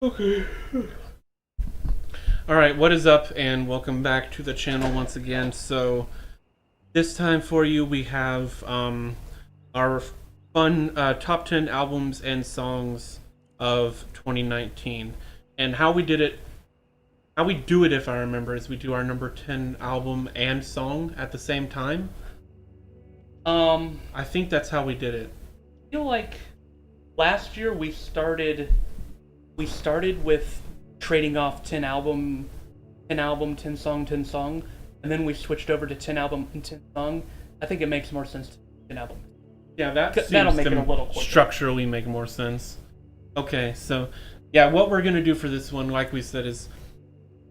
Okay. Alright, what is up, and welcome back to the channel once again. So, this time for you, we have our fun top 10 albums and songs of 2019. And how we did it, how we do it, if I remember, is we do our number 10 album and song at the same time. I think that's how we did it. I feel like last year we started with trading off 10 song, 10 song, and then we switched over to 10 album and 10 song. I think it makes more sense to 10 album. Yeah, That'll make it a little quicker. Structurally make more sense. Okay, so yeah, what we're gonna do for this one, like we said, is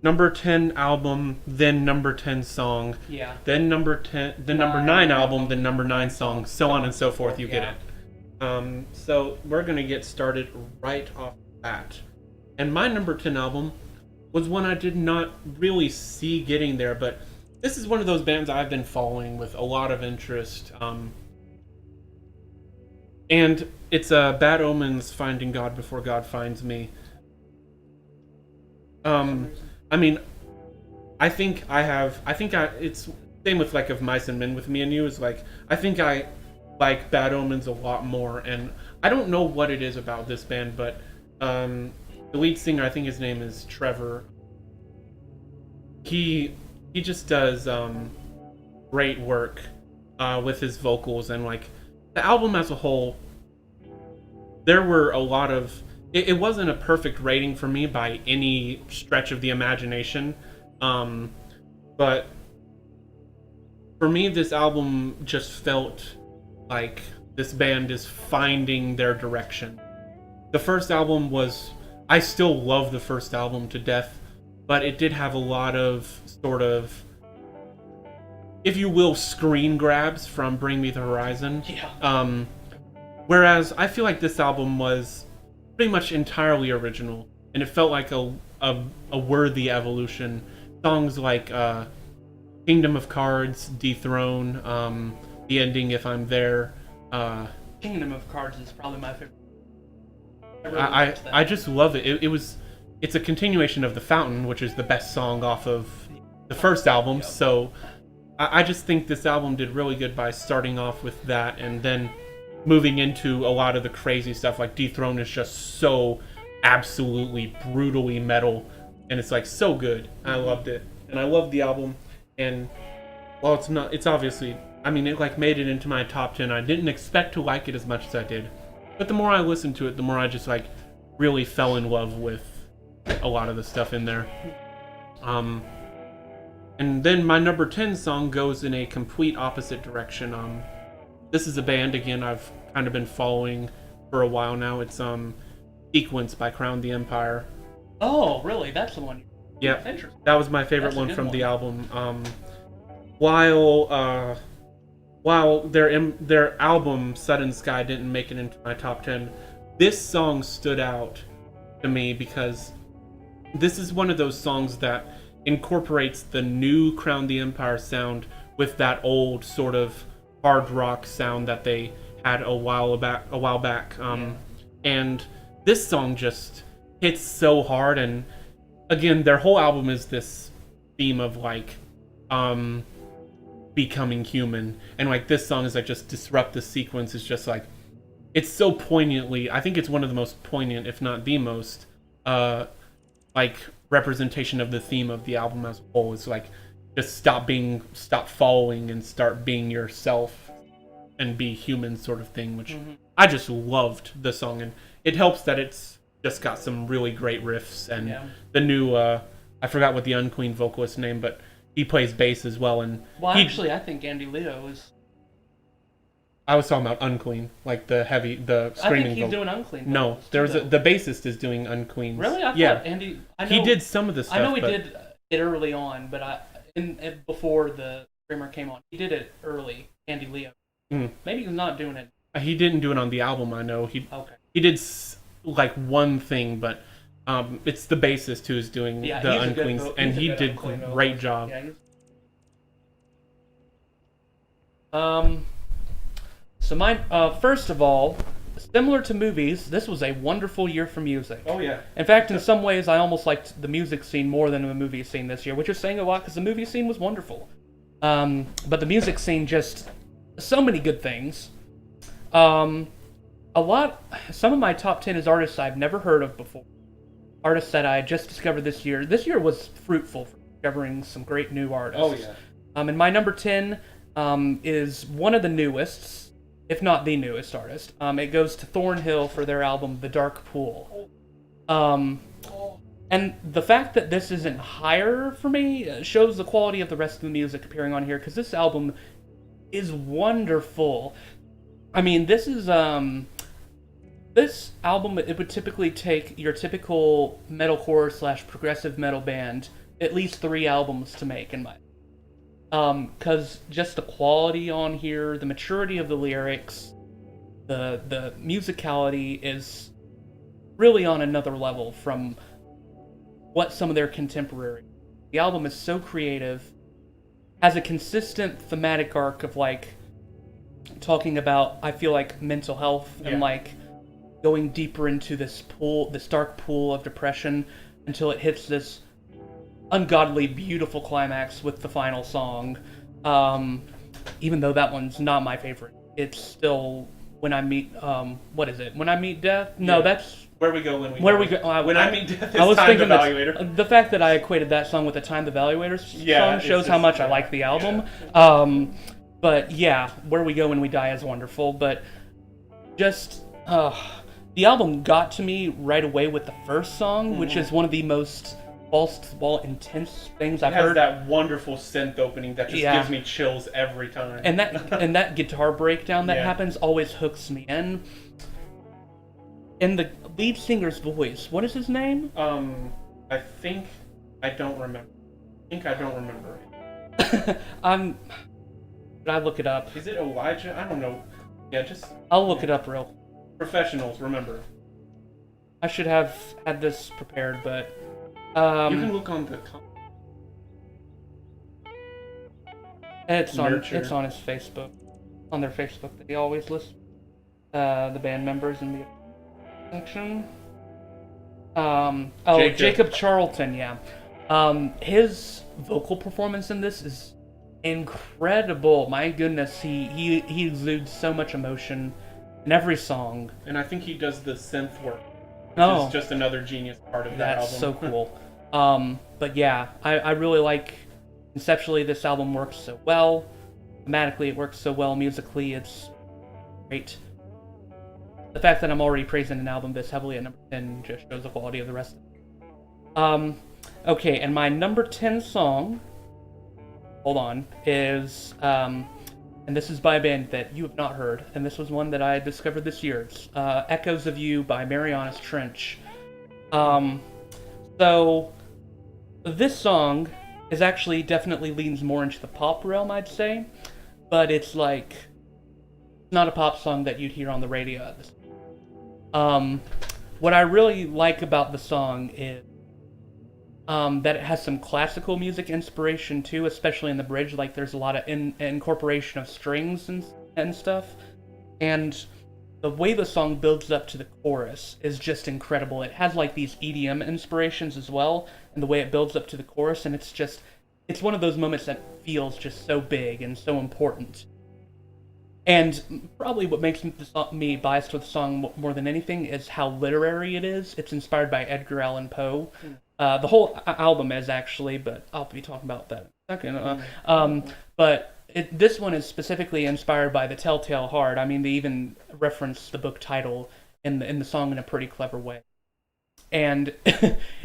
number 10 album, then number 10 song, Yeah. then number 10, then number 9 album, then number 9 song, so on and so forth. You get Yeah. it. So we're gonna get started right off the bat. And my number 10 album was one I did not really see getting there, but this is one of those bands I've been following with a lot of interest. And it's Bad Omens, Finding God Before God Finds Me. I mean, it's same with like of Mice and Men with me and you, is like, I think I like Bad Omens a lot more, and I don't know what it is about this band, but the lead singer, I think his name is Trevor. He just does great work with his vocals, and like the album as a whole. There were a lot of it wasn't a perfect rating for me by any stretch of the imagination, but for me this album just felt like this band is finding their direction. The first album was, I still love the first album to death, but it did have a lot of sort of, if you will, screen grabs from Bring Me the Horizon. Yeah. Whereas I feel like this album was pretty much entirely original, and it felt like a worthy evolution. Songs like Kingdom of Cards, Dethrone, The Ending, If I'm There. Kingdom of Cards is probably my favorite. I just love it. It's a continuation of The Fountain, which is the best song off of the first album. So I just think this album did really good by starting off with that, and then moving into a lot of the crazy stuff. Like Dethrone is just so absolutely brutally metal, and it's like so good. I loved it, and I loved the album. And while it's obviously, I mean, it like made it into my top 10. I didn't expect to like it as much as I did, but the more I listened to it, the more I just like really fell in love with a lot of the stuff in there. And then my number 10 song goes in a complete opposite direction. This is a band, again, I've kind of been following for a while now. It's Sequence by Crown the Empire. Oh, really? That's the one. Yeah, Interesting. that was my favorite That's a one good from one. the album. While their album Sudden Sky didn't make it into my top 10, this song stood out to me because this is one of those songs that incorporates the new Crown the Empire sound with that old sort of hard rock sound that they had a while back. And this song just hits so hard, and again, their whole album is this theme of like becoming human, and like this song is like just Disrupt the Sequence is just like, it's so poignantly, I think it's one of the most poignant, if not the most like representation of the theme of the album as a whole. Is like, just stop following and start being yourself and be human, sort of thing, which I just loved the song. And it helps that it's just got some really great riffs, and the new I forgot what the Unclean vocalist name, but he plays bass as well. And Actually, I think Andy Leo is. I was talking about Unclean, like the screaming I think he's vocal. doing Unclean. No, vocals, there's too, the bassist is doing Unclean. Really? I yeah, thought Andy. I know, he did some of the stuff. I know he but did it early on, but before the streamer came on, he did it early. Andy Leo. Maybe he's not doing it. He didn't do it on the album. I know he did like one thing, but it's the bassist who's doing the Unclean, and he did great job. Yeah, so mine, first of all, similar to movies, this was a wonderful year for music. Oh yeah. In fact, in some ways, I almost liked the music scene more than the movie scene this year, which is saying a lot because the movie scene was wonderful. But the music scene just so many good things. Some of my top 10 is artists I've never heard of before. Artists that I just discovered this year. This year was fruitful for discovering some great new artists. Oh yeah. And my number 10 is one of the newest, if not the newest artist. It goes to Thornhill for their album The Dark Pool. And the fact that this isn't higher for me shows the quality of the rest of the music appearing on here, because this album is wonderful. I mean, this is this album, it would typically take your typical metalcore / progressive metal band at least 3 albums to make, in my because just the quality on here, the maturity of the lyrics, the musicality is really on another level from what some of their contemporary. The album is so creative, has a consistent thematic arc of like talking about, I feel like, mental health and like going deeper into this dark pool of depression until it hits this ungodly beautiful climax with the final song. Even though that one's not my favorite, it's still When I Meet what is it? When I Meet Death? No, that's Where We Go When We Go. When I Meet Death is I was Time thinking Evaluator. the fact that I equated that song with the Time the Evaluator song shows how much I like the album. But yeah, Where We Go When We Die is wonderful. But just the album got to me right away with the first song, which is one of the most balls-to-the-wall intense things I've heard. It has that wonderful synth opening that just gives me chills every time. And that guitar breakdown that happens always hooks me in. And the lead singer's voice, what is his name? I don't remember it. Did I look it up? Is it Elijah? I don't know. Yeah, I'll look it up real quick. Professionals, remember. I should have had this prepared, but you can look on the it's on his Facebook. On their Facebook, they always list the band members in the section. Jacob Charlton, yeah. His vocal performance in this is incredible. My goodness, he exudes so much emotion in every song. And I think he does the synth work, which is just another genius part of that album. That's so cool. But yeah, I really like, conceptually, this album works so well. Thematically, it works so well. Musically, it's great. The fact that I'm already praising an album this heavily at number 10 just shows the quality of the rest of it. Okay, and my number 10 song, hold on, is, and this is by a band that you have not heard, and this was one that I discovered this year. It's Echoes of You by Marianas Trench. So, this song is actually definitely leans more into the pop realm, I'd say, but it's like, it's not a pop song that you'd hear on the radio at this time. What I really like about the song is that it has some classical music inspiration too, especially in the bridge. Like there's a lot of incorporation of strings and stuff, and the way the song builds up to the chorus is just incredible. It has like these EDM inspirations as well, and the way it builds up to the chorus, and it's one of those moments that feels just so big and so important. And probably what makes me biased with the song more than anything is how literary it is. It's inspired by Edgar Allan Poe. The whole album is actually, but I'll be talking about that in a second. But this one is specifically inspired by The Telltale Heart. I mean, they even reference the book title in the song in a pretty clever way. And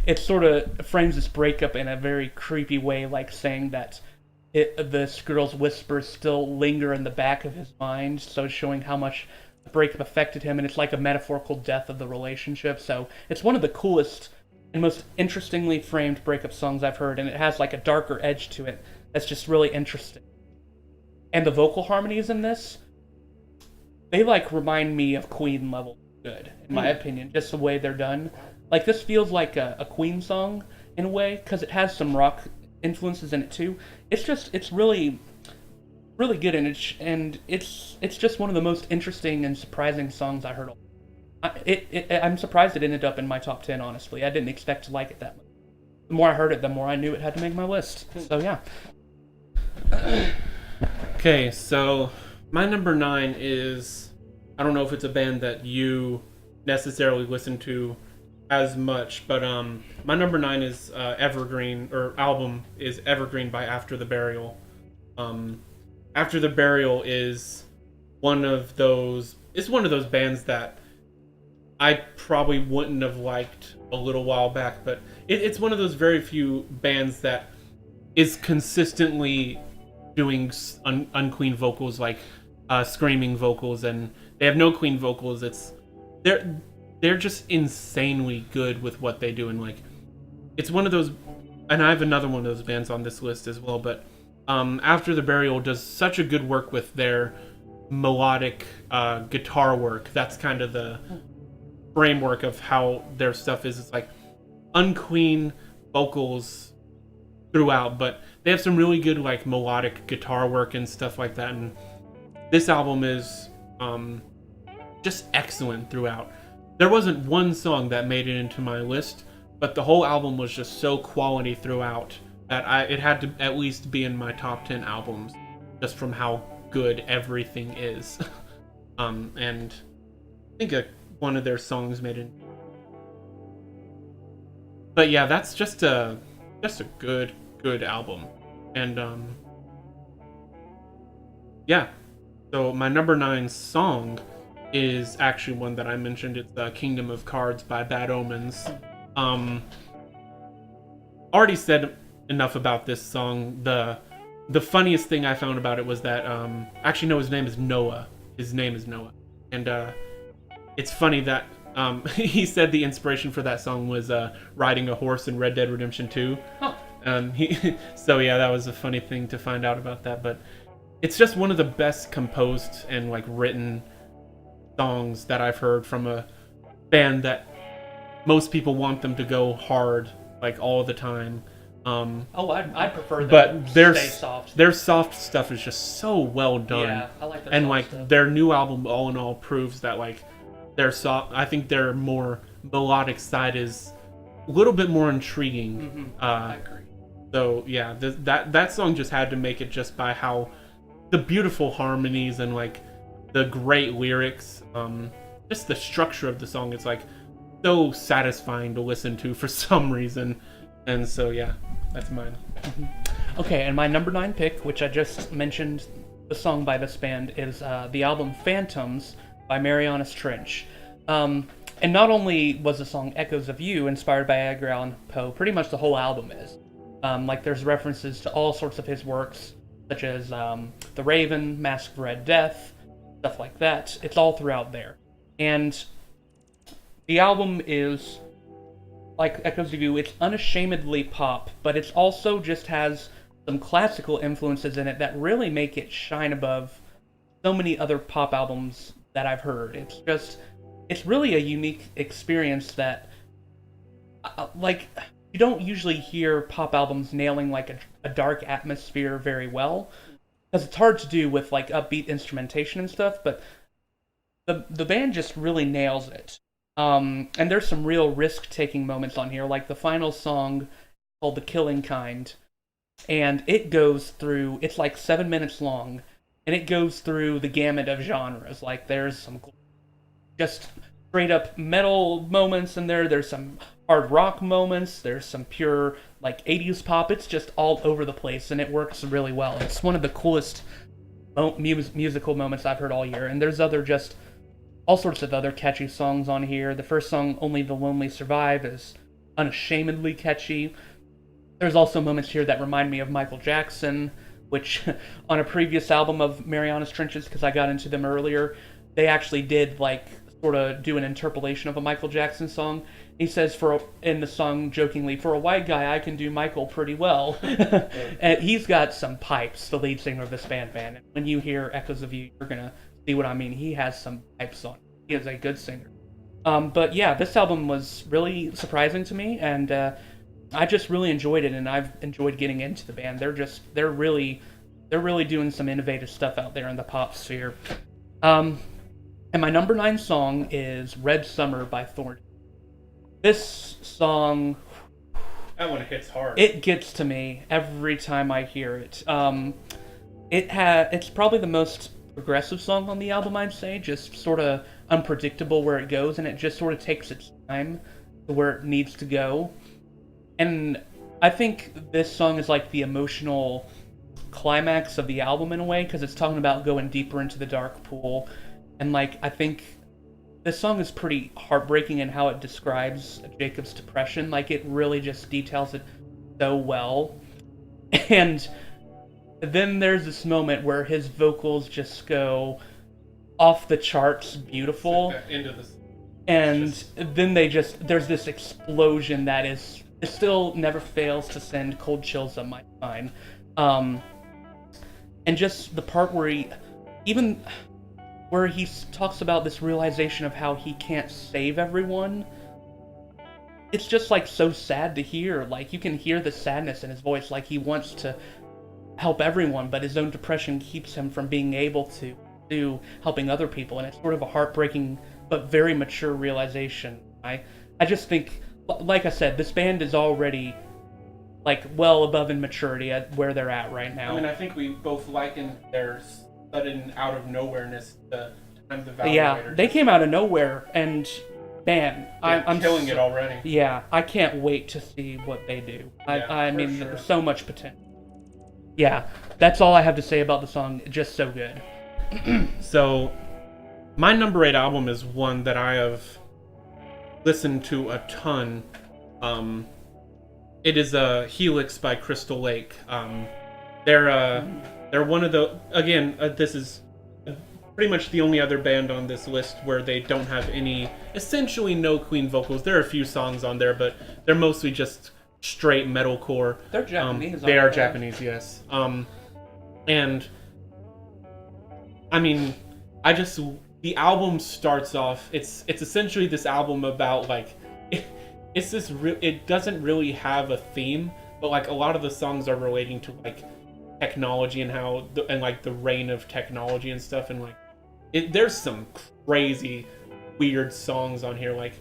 it sort of frames this breakup in a very creepy way, like saying that this girl's whispers still linger in the back of his mind, so showing how much the breakup affected him, and it's like a metaphorical death of the relationship. So it's one of the coolest and most interestingly framed breakup songs I've heard, and it has like a darker edge to it that's just really interesting. And the vocal harmonies in this, they like remind me of Queen level good, in my opinion, just the way they're done. Like this feels like a Queen song in a way, because it has some rock influences in it too. It's really really good, and it's just one of the most interesting and surprising songs I heard. I'm surprised it ended up in my top 10. Honestly, I didn't expect to like it that much. The more I heard it, the more I knew it had to make my list. So yeah. Okay, so my number 9 is, I don't know if it's a band that you necessarily listen to as much, but my number 9 is Evergreen, or album is Evergreen by After the Burial. After the Burial is it's one of those bands that I probably wouldn't have liked a little while back, but it's one of those very few bands that is consistently doing unclean vocals, like screaming vocals, and they have no clean vocals. They're just insanely good with what they do, and like it's one of those. And I have another one of those bands on this list as well, but After the Burial does such a good work with their melodic guitar work. That's kind of the framework of how their stuff is. It's like unclean vocals throughout, but they have some really good like melodic guitar work and stuff like that. And this album is just excellent throughout. There wasn't one song that made it into my list, but the whole album was just so quality throughout that it had to at least be in my top 10 albums, just from how good everything is. And I think one of their songs made it. But yeah, that's just a good album. And yeah. So my number 9 song is actually one that I mentioned. It's Kingdom of Cards by Bad Omens. Already said enough about this song. The funniest thing I found about it was that actually no, his name is Noah. And it's funny that he said the inspiration for that song was riding a horse in Red Dead Redemption 2. Huh. So yeah, that was a funny thing to find out about that. But it's just one of the best composed and like written songs that I've heard from a band that most people want them to go hard like all the time. I prefer that. But stay soft. Their soft stuff is just so well done. Yeah, I like their and soft like stuff. Their new album, all in all, proves that like their soft. I think their more melodic side is a little bit more intriguing. I agree. So yeah, that song just had to make it just by how the beautiful harmonies and like the great lyrics, just the structure of the song. It's like so satisfying to listen to for some reason. And so yeah, that's mine. Okay, and my number 9 pick, which I just mentioned, the song by this band, is the album Phantoms by Marianas Trench. And not only was the song Echoes of You inspired by Edgar Allan Poe, pretty much the whole album is. Like there's references to all sorts of his works, such as The Raven, Mask of Red Death, stuff like that. It's all throughout there. And the album is, like Echoes of You, it's unashamedly pop, but it also just has some classical influences in it that really make it shine above so many other pop albums that I've heard. It's really a unique experience that, like, you don't usually hear pop albums nailing like a dark atmosphere very well, because it's hard to do with like upbeat instrumentation and stuff, but the band just really nails it. And there's some real risk-taking moments on here, like the final song called The Killing Kind, and it's like 7 minutes long, and it goes through the gamut of genres. Like there's some just straight up metal moments in there's some hard rock moments, there's some pure like 80s pop. It's just all over the place, and it works really well. It's one of the coolest musical moments I've heard all year, and there's all sorts of other catchy songs on here. The first song, Only the Lonely Survive, is unashamedly catchy. There's also moments here that remind me of Michael Jackson, which on a previous album of Marianas Trenches, because I got into them earlier, they actually did like sort of do an interpolation of a Michael Jackson song. He says in the song jokingly, "For a white guy, I can do Michael pretty well." And he's got some pipes, the lead singer of this band, man. And when you hear Echoes of You, you're gonna see what I mean. He has some pipes on. He is a good singer. But yeah, this album was really surprising to me, and I just really enjoyed it, and I've enjoyed getting into the band. They're They're really doing some innovative stuff out there in the pop sphere. And my number 9 song is Red Summer by Thorny. This song, That one hits hard. it gets to me every time I hear it. It's probably the most progressive song on the album, I'd say, just sort of unpredictable where it goes, and it just sort of takes its time to where it needs to go. And I think this song is like the emotional climax of the album in a way, because it's talking about going deeper into the dark pool. And like, I think this song is pretty heartbreaking in how it describes Jacob's depression. Like, it really just details it so well. And then there's this moment where his vocals just go off the charts beautiful. Into this. And then there's this explosion that is, it still never fails to send cold chills up my spine. And just the part where he talks about this realization of how he can't save everyone. It's just like so sad to hear. Like, you can hear the sadness in his voice, like he wants to help everyone, but his own depression keeps him from being able to do helping other people. And it's sort of a heartbreaking but very mature realization. I just think, like I said, this band is already like well above in maturity at where they're at right now. I mean, I think we both liken their sudden out of nowhereness to Time the Valley. Yeah, they came out of nowhere, and man, I'm killing it already. Yeah, I can't wait to see what they do. I mean, sure. there's so much potential. Yeah, that's all I have to say about the song. Just so good. So, my number 8 album is one that I have listened to a ton. It is Helix by Crystal Lake. They're one of the, again, this is pretty much the only other band on this list where they don't have essentially no Queen vocals. There are a few songs on there, but they're mostly just straight metalcore. They're Japanese. They are Japanese, yes. And I mean, the album starts off. It's essentially this album about like, it doesn't really have a theme, but like a lot of the songs are relating to like technology and how like the reign of technology and stuff, and like there's some crazy weird songs on here. Like,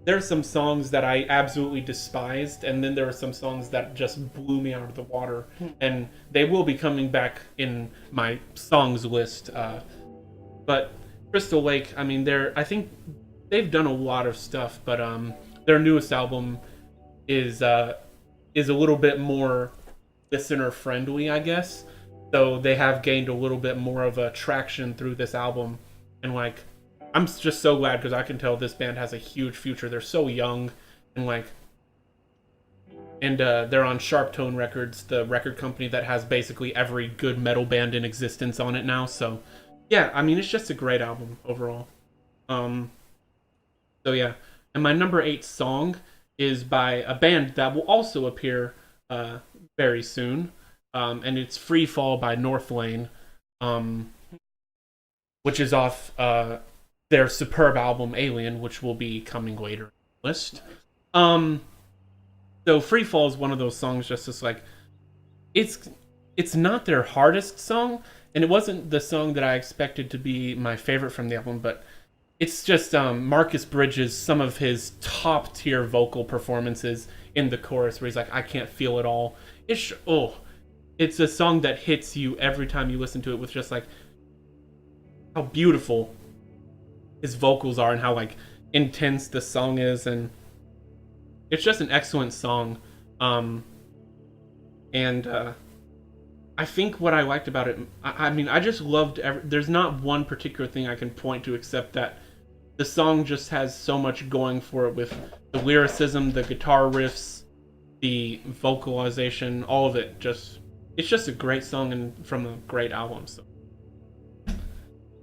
there's some songs that I absolutely despised, and then there are some songs that just blew me out of the water, and they will be coming back in my songs list. But Crystal Lake, I mean, I think they've done a lot of stuff, but their newest album is a little bit more listener friendly, I guess. So they have gained a little bit more of a traction through this album, and like, I'm just so glad, because I can tell this band has a huge future. They're so young, and like, and they're on Sharp Tone Records, the record company that has basically every good metal band in existence on it now. So yeah, I mean, it's just a great album overall. So yeah, and my number 8 song is by a band that will also appear very soon, and it's Free Fall by Northlane, which is off their superb album Alien, which will be coming later in the list. So Free Fall is one of those songs just like, it's not their hardest song, and it wasn't the song that I expected to be my favorite from the album, but it's just Marcus Bridges, some of his top tier vocal performances in the chorus, where he's like, I can't feel it all. It's a song that hits you every time you listen to it, with just like how beautiful his vocals are and how like intense the song is, and it's just an excellent song. And I think what I liked about it, I mean, I just loved there's not one particular thing I can point to, except that the song just has so much going for it, with the lyricism, the guitar riffs, the vocalization, all of it. It's just a great song and from a great album. So.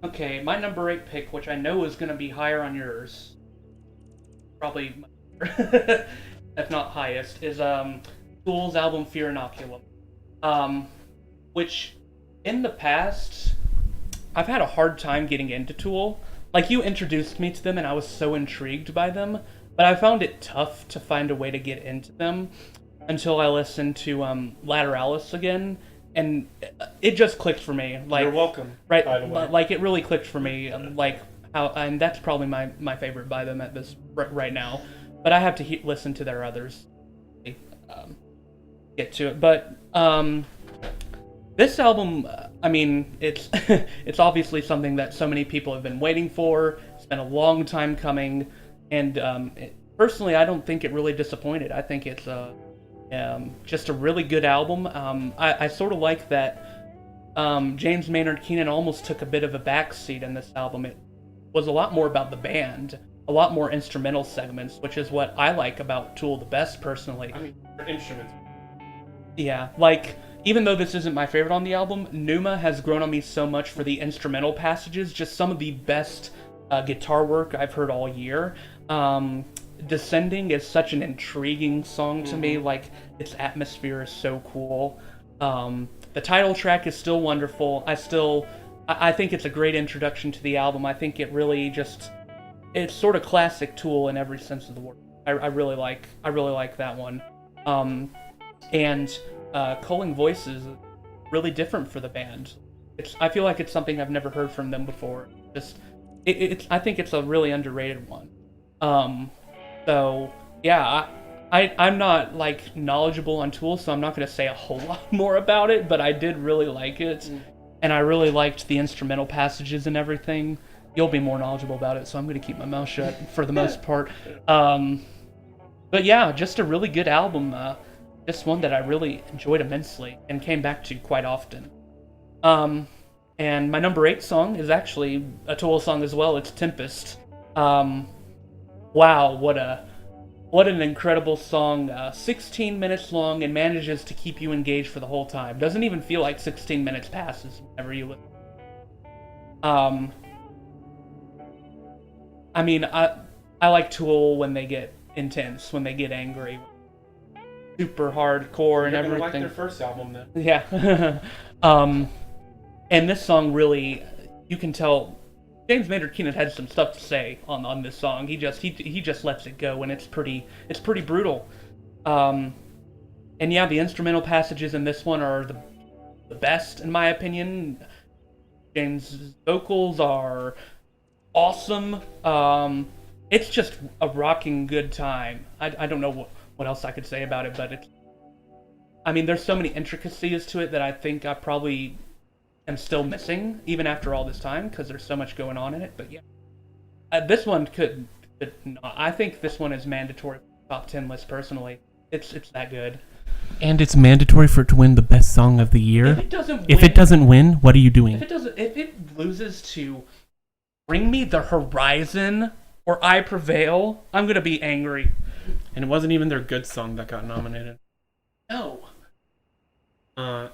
Okay, my number 8 pick, which I know is going to be higher on yours, probably, if not highest, is Tool's album Fear Inoculum, which in the past, I've had a hard time getting into Tool. Like, you introduced me to them and I was so intrigued by them, but I found it tough to find a way to get into them until I listened to Lateralis again, and it just clicked for me. Like, You're welcome. right? By the way. Like it really clicked for me. Like how, and that's probably my favorite by them at this right now. But I have to listen to their others. Get to it, but this album, I mean, it's it's obviously something that so many people have been waiting for. It's been a long time coming, and personally, I don't think it really disappointed. I think it's just a really good album. I sort of like that James Maynard Keenan almost took a bit of a backseat in this album. It was a lot more about the band, a lot more instrumental segments, which is what I like about Tool the best personally. I mean, for instruments. Yeah, like, even though this isn't my favorite on the album, Pneuma has grown on me so much for the instrumental passages, just some of the best guitar work I've heard all year. Descending is such an intriguing song to me, like, its atmosphere is so cool. The title track is still wonderful. I think it's a great introduction to the album. I think it really just, it's sort of classic Tool in every sense of the word. I really like that one. And Culling Voices is really different for the band. I feel like it's something I've never heard from them before. I think it's a really underrated one. So yeah, I'm not like knowledgeable on Tool, so I'm not going to say a whole lot more about it. But I did really like it, and I really liked the instrumental passages and everything. You'll be more knowledgeable about it, so I'm going to keep my mouth shut for the most part. But yeah, just a really good album. Just one that I really enjoyed immensely and came back to quite often. And my number 8 song is actually a Tool song as well. It's Tempest. Wow, what an incredible song. 16 minutes long and manages to keep you engaged for the whole time. Doesn't even feel like 16 minutes passes whenever you listen. I mean, I like Tool when they get intense, when they get angry, super hardcore and everything. Like their first album then. Yeah. And this song really, you can tell James Maynard Keenan had some stuff to say on this song. He just lets it go, and it's pretty brutal. And yeah, the instrumental passages in this one are the best in my opinion. James' vocals are awesome. It's just a rocking good time. I don't know what else I could say about it, but I mean, there's so many intricacies to it that I think I probably am still missing, even after all this time, because there's so much going on in it. But yeah, this one could not. I think this one is mandatory top 10 list personally. It's that good. And it's mandatory for it to win the best song of the year. If it doesn't win, what are you doing? If it loses to Bring Me the Horizon or I Prevail, I'm gonna be angry. And it wasn't even their good song that got nominated. No.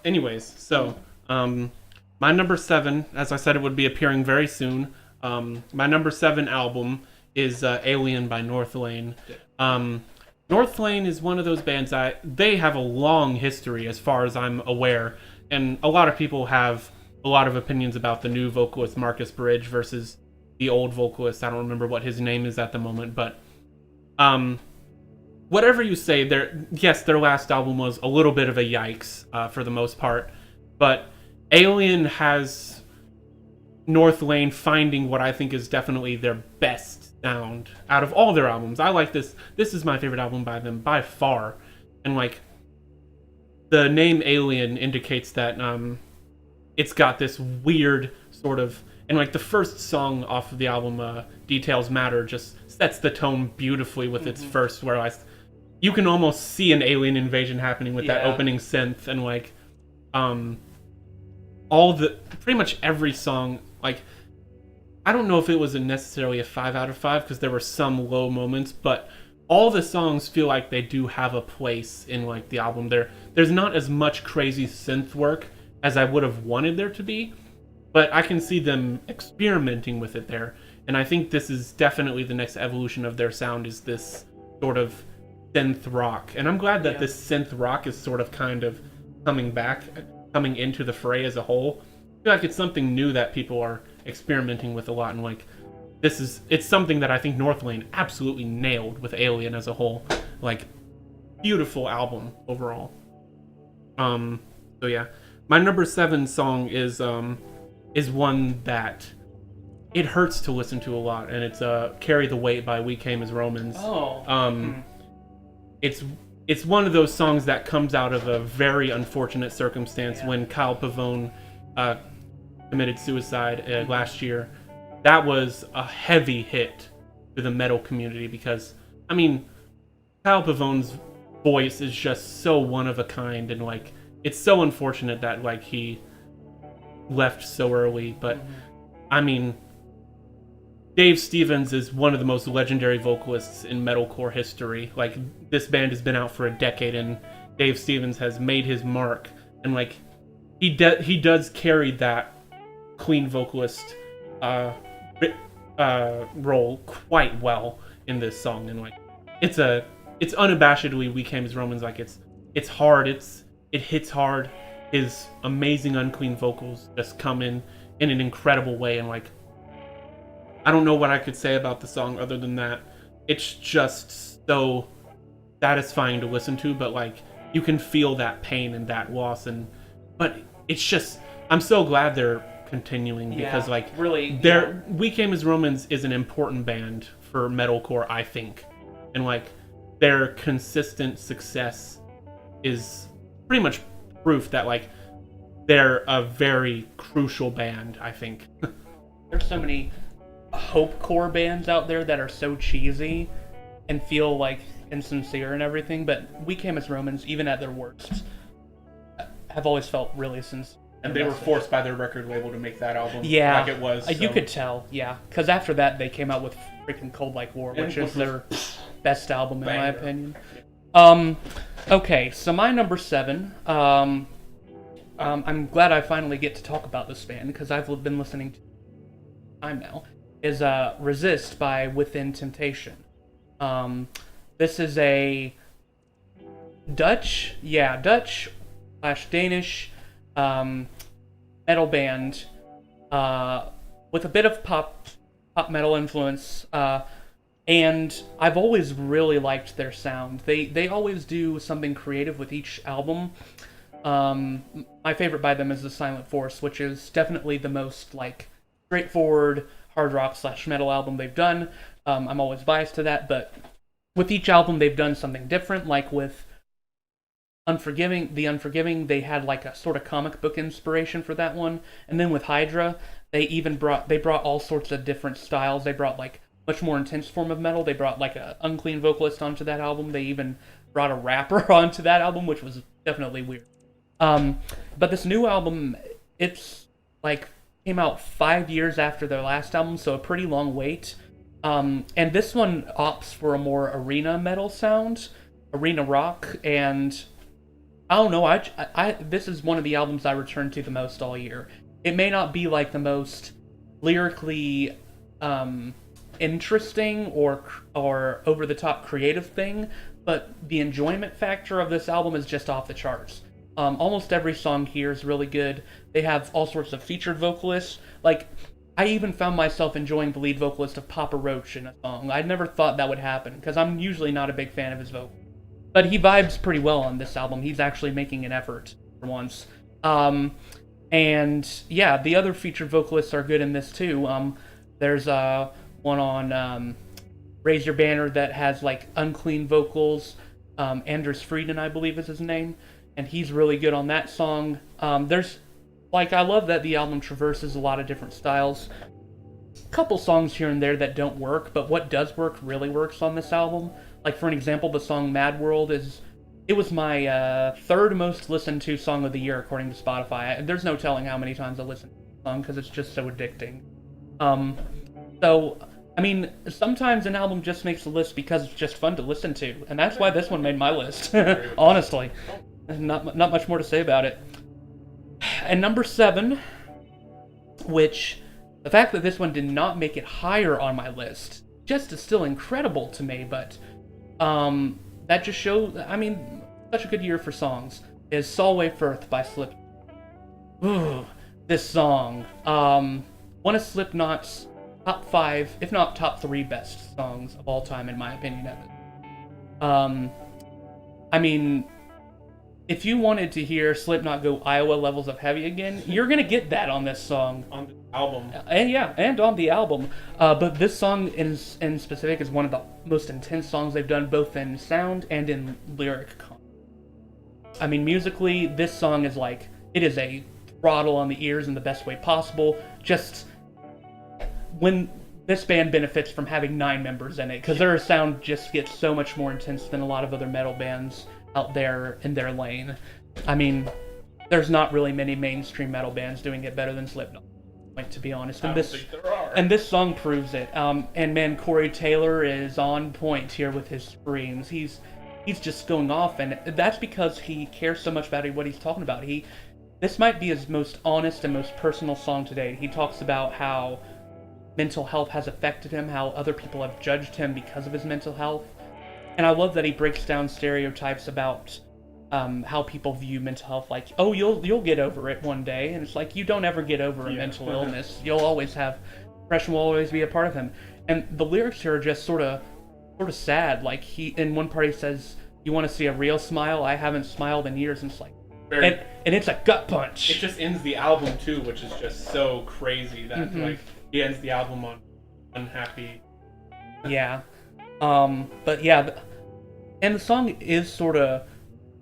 Anyways, so my number 7, as I said, it would be appearing very soon. My number 7 album is Alien by Northlane. Northlane is one of those bands they have a long history as far as I'm aware, and a lot of people have a lot of opinions about the new vocalist Marcus Bridge versus the old vocalist. I don't remember what his name is at the moment, but whatever you say, their last album was a little bit of a yikes for the most part, but Alien has Northlane finding what I think is definitely their best sound out of all their albums. I like this. This is my favorite album by them by far, and like the name Alien indicates that it's got this weird sort of, and like the first song off of the album, Details Matter, just sets the tone beautifully with its first, where you can almost see an alien invasion happening with that opening synth, and like pretty much every song, like I don't know if it was necessarily a 5 out of 5 because there were some low moments, but all the songs feel like they do have a place in like the album. There's not as much crazy synth work as I would have wanted there to be, but I can see them experimenting with it there. And I think this is definitely the next evolution of their sound, is this sort of synth rock. And I'm glad that this synth rock is sort of kind of coming into the fray as a whole. I feel like it's something new that people are experimenting with a lot, and like it's something that I think Northlane absolutely nailed with Alien as a whole. Like, beautiful album overall. So yeah. My number 7 song is one that it hurts to listen to a lot, and it's "Carry the Weight" by We Came as Romans. Oh. It's it's one of those songs that comes out of a very unfortunate circumstance when Kyle Pavone committed suicide last year. That was a heavy hit to the metal community because, I mean, Kyle Pavone's voice is just so one of a kind, and like it's so unfortunate that like he left so early. But I mean, Dave Stevens is one of the most legendary vocalists in metalcore history. Like, this band has been out for a decade, and Dave Stevens has made his mark. And like, he does carry that clean vocalist role quite well in this song. And like, it's unabashedly We Came as Romans. Like, it's hard. It hits hard. His amazing unclean vocals just come in an incredible way, and like, I don't know what I could say about the song other than that. It's just so satisfying to listen to, but like, you can feel that pain and that loss, but it's just, I'm so glad they're continuing because like, really, We Came as Romans is an important band for metalcore, I think, and like, their consistent success is pretty much proof that like, they're a very crucial band, I think. There's so many hopecore bands out there that are so cheesy and feel like insincere and everything, but We Came as Romans, even at their worst, have always felt really sincere. And they were forced by their record label to make that album yeah, like it was. You could tell, yeah. Because after that, they came out with freaking Cold Like War, which is their best album, in my opinion. Okay, so my number 7, I'm glad I finally get to talk about this band, because I've been listening to time now, is Resist by Within Temptation. This is a Dutch/Danish metal band with a bit of pop metal influence, and I've always really liked their sound. They always do something creative with each album. My favorite by them is The Silent Force, which is definitely the most like straightforward hard rock / metal album they've done. I'm always biased to that, but with each album they've done something different. Like with The Unforgiving, they had like a sort of comic book inspiration for that one, and then with Hydra, they brought all sorts of different styles. They brought like much more intense form of metal. They brought like a unclean vocalist onto that album. They even brought a rapper onto that album, which was definitely weird. But this new album, it's like came out 5 years after their last album, so a pretty long wait. And this one opts for a more arena metal sound, arena rock, and I don't know. I this is one of the albums I return to the most all year. It may not be like the most lyrically interesting or over the top creative thing, but the enjoyment factor of this album is just off the charts. Almost every song here is really good. They have all sorts of featured vocalists. Like, I even found myself enjoying the lead vocalist of Papa Roach in a song. I never thought that would happen, because I'm usually not a big fan of his vocal. But he vibes pretty well on this album. He's actually making an effort for once. And yeah, the other featured vocalists are good in this too. There's one on Raise Your Banner that has like unclean vocals. Anders Frieden, I believe is his name. And he's really good on that song. There's, like, I love that the album traverses a lot of different styles. A couple songs here and there that don't work, but what does work really works on this album. Like, for an example, the song Mad World was my third most listened to song of the year according to Spotify. There's no telling how many times I listened to the song because it's just so addicting. So, I mean, sometimes an album just makes a list because it's just fun to listen to, and that's why this one made my list, honestly. Not much more to say about it. And number 7, which the fact that this one did not make it higher on my list just is still incredible to me, but that just shows, I mean, such a good year for songs, is Solway Firth by Slipknot. Ooh, this song. One of Slipknot's top 5, if not top 3 best songs of all time, in my opinion. I mean, if you wanted to hear Slipknot go Iowa levels of heavy again, you're gonna get that on this song. On the album. And yeah, and on the album. But this song in specific is one of the most intense songs they've done, both in sound and in lyric content. I mean, musically, this song is like, it is a throttle on the ears in the best way possible. Just when this band benefits from having 9 members in it, because their sound just gets so much more intense than a lot of other metal bands out there in their lane. I mean, there's not really many mainstream metal bands doing it better than Slipknot, like, to be honest. And this song proves it. And man, Corey Taylor is on point here with his screams. He's just going off, and that's because he cares so much about what he's talking about. This might be his most honest and most personal song to date. He talks about how mental health has affected him, how other people have judged him because of his mental health. And I love that he breaks down stereotypes about how people view mental health, like, oh, you'll get over it one day. And it's like, you don't ever get over a mental illness. You'll always have, depression will always be a part of him. And the lyrics here are just sort of sad. Like, he, in one part he says, you want to see a real smile? I haven't smiled in years. And it's like, and it's a gut punch. It just ends the album too, which is just so crazy that like he ends the album on unhappy. Yeah. But yeah, and the song is sort of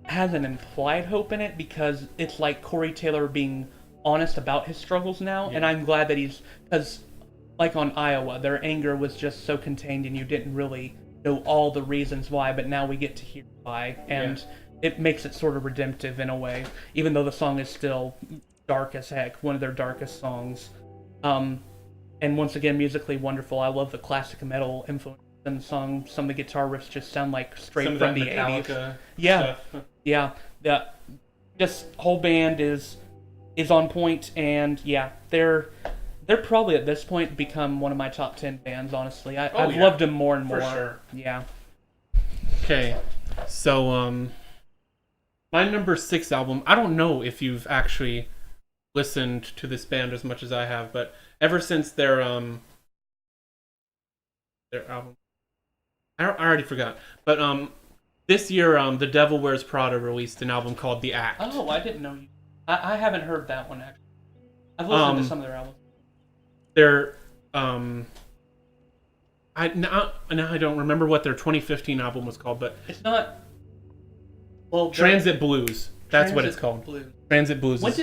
has an implied hope in it, because it's like Corey Taylor being honest about his struggles now, and I'm glad that because like on Iowa, their anger was just so contained and you didn't really know all the reasons why, but now we get to hear why, and it makes it sort of redemptive in a way, even though the song is still dark as heck, one of their darkest songs. And once again, musically wonderful. I love the classic metal influence in the song. Some of the guitar riffs just sound like straight from the Metallica 80s. Stuff. Yeah. Just whole band is on point, and yeah, they're probably at this point become one of my top 10 bands. Honestly, I've loved them more and more. For sure. Yeah. Okay, so my number 6 album. I don't know if you've actually listened to this band as much as I have, but ever since their album, I already forgot. But this year, The Devil Wears Prada released an album called The Act. Oh, I didn't know you. I haven't heard that one actually. I've listened to some of their albums. They're now I don't remember what their 2015 album was called, but it's not. Well, Transit Blues. That's what it's called. Blues. Transit Blues. Was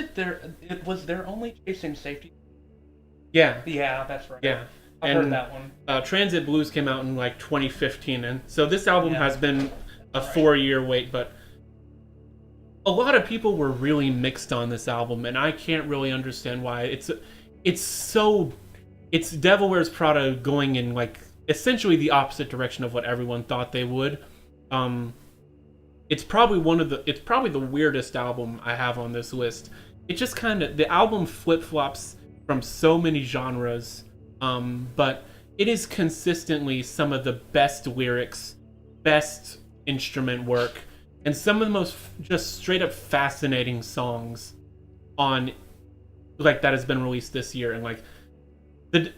was there only Chasing Safety? Yeah. Yeah, that's right. Yeah. I've heard that one. Transit Blues came out in like 2015, and so this album has been a 4-year wait, but a lot of people were really mixed on this album, and I can't really understand why. It's Devil Wears Prada going in like essentially the opposite direction of what everyone thought they would. It's probably the weirdest album I have on this list. It just the album flip-flops from so many genres, but it is consistently some of the best lyrics, best instrument work, and some of the most just straight up fascinating songs on that has been released this year. And like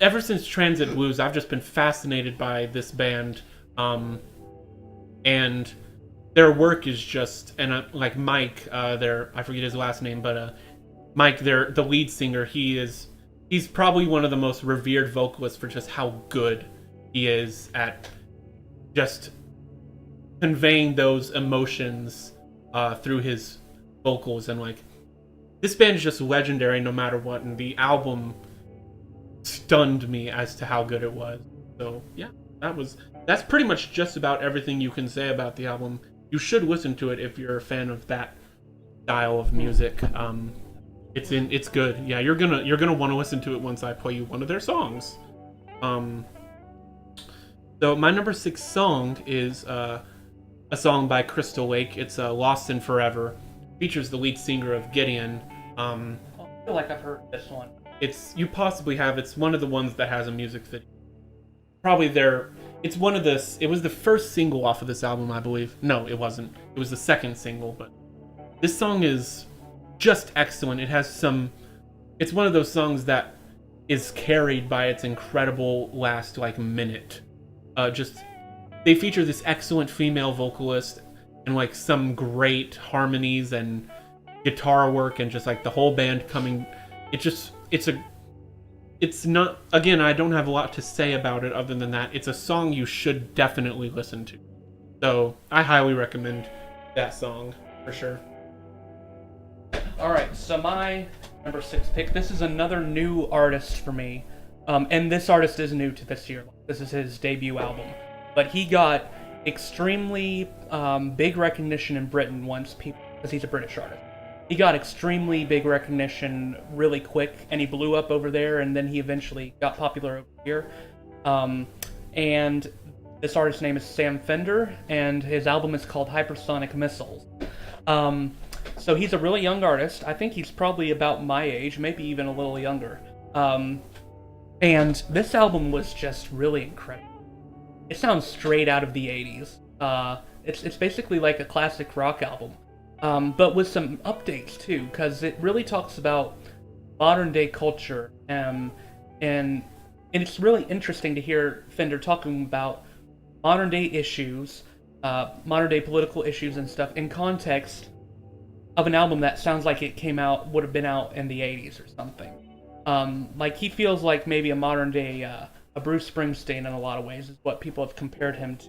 ever since Transit Blues, I've just been fascinated by this band, and their work is just, and like Mike, I forget his last name, but Mike, the lead singer, he's probably one of the most revered vocalists for just how good he is at just conveying those emotions through his vocals. And like this band is just legendary no matter what, and the album stunned me as to how good it was. So yeah, that's pretty much just about everything you can say about the album. You should listen to it if you're a fan of that style of music. It's good. Yeah, you're gonna want to listen to it once I play you one of their songs. So my number 6 song is a song by Crystal Lake. It's "Lost in Forever." Features the lead singer of Gideon. I feel like I've heard this one. You possibly have. It's one of the ones that has a music video. Probably it's one of this. It was the first single off of this album, I believe. No, it wasn't. It was the second single, but this song is just excellent. It's one of those songs that is carried by its incredible last minute. They feature this excellent female vocalist, and like some great harmonies and guitar work, and just like the whole band coming. It's not, again, I don't have a lot to say about it other than that it's a song you should definitely listen to. So I highly recommend that song for sure. All right, so my number 6 pick. This is another new artist for me, and this artist is new to this year. This is his debut album, but he got extremely big recognition in Britain once people, because he's a British artist. He got extremely big recognition really quick, and he blew up over there, and then he eventually got popular over here. And this artist's name is Sam Fender, and his album is called Hypersonic Missiles. So he's a really young artist. I think he's probably about my age, maybe even a little younger. And this album was just really incredible. It sounds straight out of the 80s. It's basically like a classic rock album, but with some updates too, because it really talks about modern day culture, and it's really interesting to hear Fender talking about modern day issues, modern day political issues and stuff in context of an album that sounds like it would have been out in the 80s or something. Like he feels like maybe a modern day a Bruce Springsteen in a lot of ways is what people have compared him to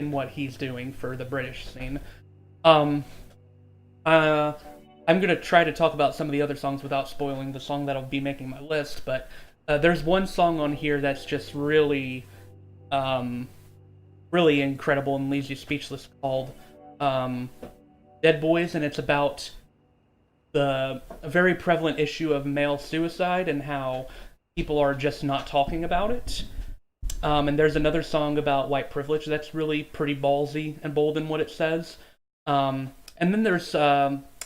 in what he's doing for the British scene. I'm gonna try to talk about some of the other songs without spoiling the song that'll be making my list, but there's one song on here that's just really, really incredible and leaves you speechless, called Dead Boys, and it's about a very prevalent issue of male suicide and how people are just not talking about it. And there's another song about white privilege that's really pretty ballsy and bold in what it says. And then there's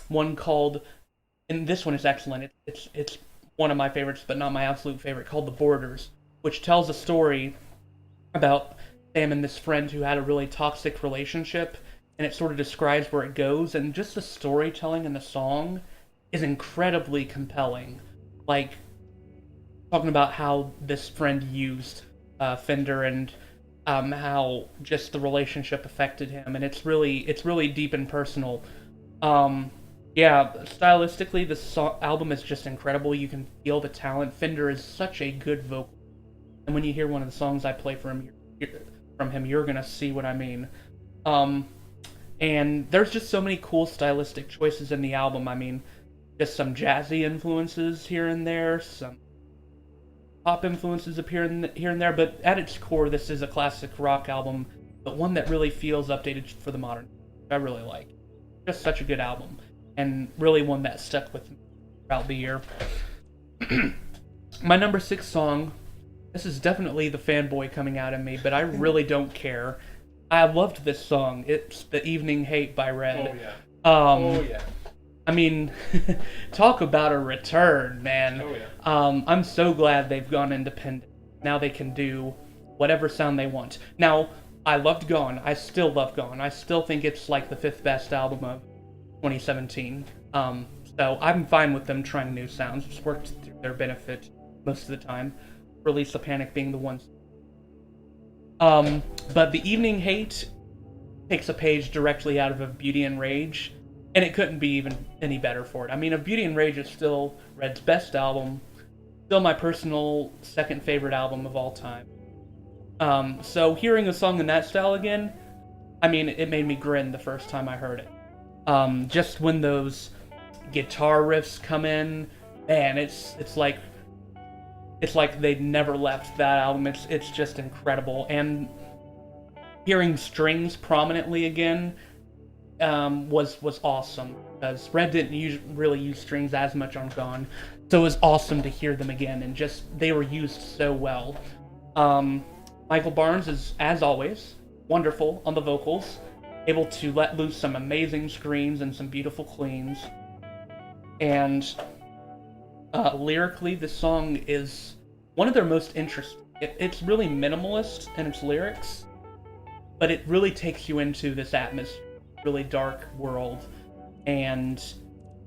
one called, and this one is excellent. It's one of my favorites, but not my absolute favorite, called The Borders, which tells a story about Sam and this friend who had a really toxic relationship, and it sort of describes where it goes, and just the storytelling in the song is incredibly compelling. Like, talking about how this friend used Fender, and how just the relationship affected him, and it's really deep and personal. Yeah, stylistically, this album is just incredible. You can feel the talent. Fender is such a good vocal, and when you hear one of the songs I play from him, you're gonna see what I mean. And there's just so many cool stylistic choices in the album. I mean, just some jazzy influences here and there, some pop influences appear here and there, but at its core, this is a classic rock album, but one that really feels updated for the modern. I really like. Just such a good album, and really one that stuck with me throughout the year. My number 6 song, this is definitely the fanboy coming out of me, but I really don't care. I loved this song. It's The Evening Hate by Red. Oh yeah. Oh yeah. I mean, talk about a return, man. Oh yeah. I'm so glad they've gone independent. Now they can do whatever sound they want. Now, I loved Gone. I still love Gone. I still think it's like the 5th best album of 2017. So I'm fine with them trying new sounds. It's worked to their benefit most of the time. Release the Panic being the ones. But The Evening Hate takes a page directly out of A Beauty and Rage, and it couldn't be even any better for it. I mean, A Beauty and Rage is still Red's best album, still my personal second favorite album of all time. So hearing a song in that style again, I mean, it made me grin the first time I heard it. Just when those guitar riffs come in, man, it's like they'd never left that album. It's just incredible. And hearing strings prominently again was awesome, because Red didn't really use strings as much on Gone, so it was awesome to hear them again, and just they were used so well. Michael Barnes is, as always, wonderful on the vocals, able to let loose some amazing screams and some beautiful cleans. And lyrically, this song is one of their most interesting. It's really minimalist in its lyrics, but it really takes you into this atmosphere, really dark world, and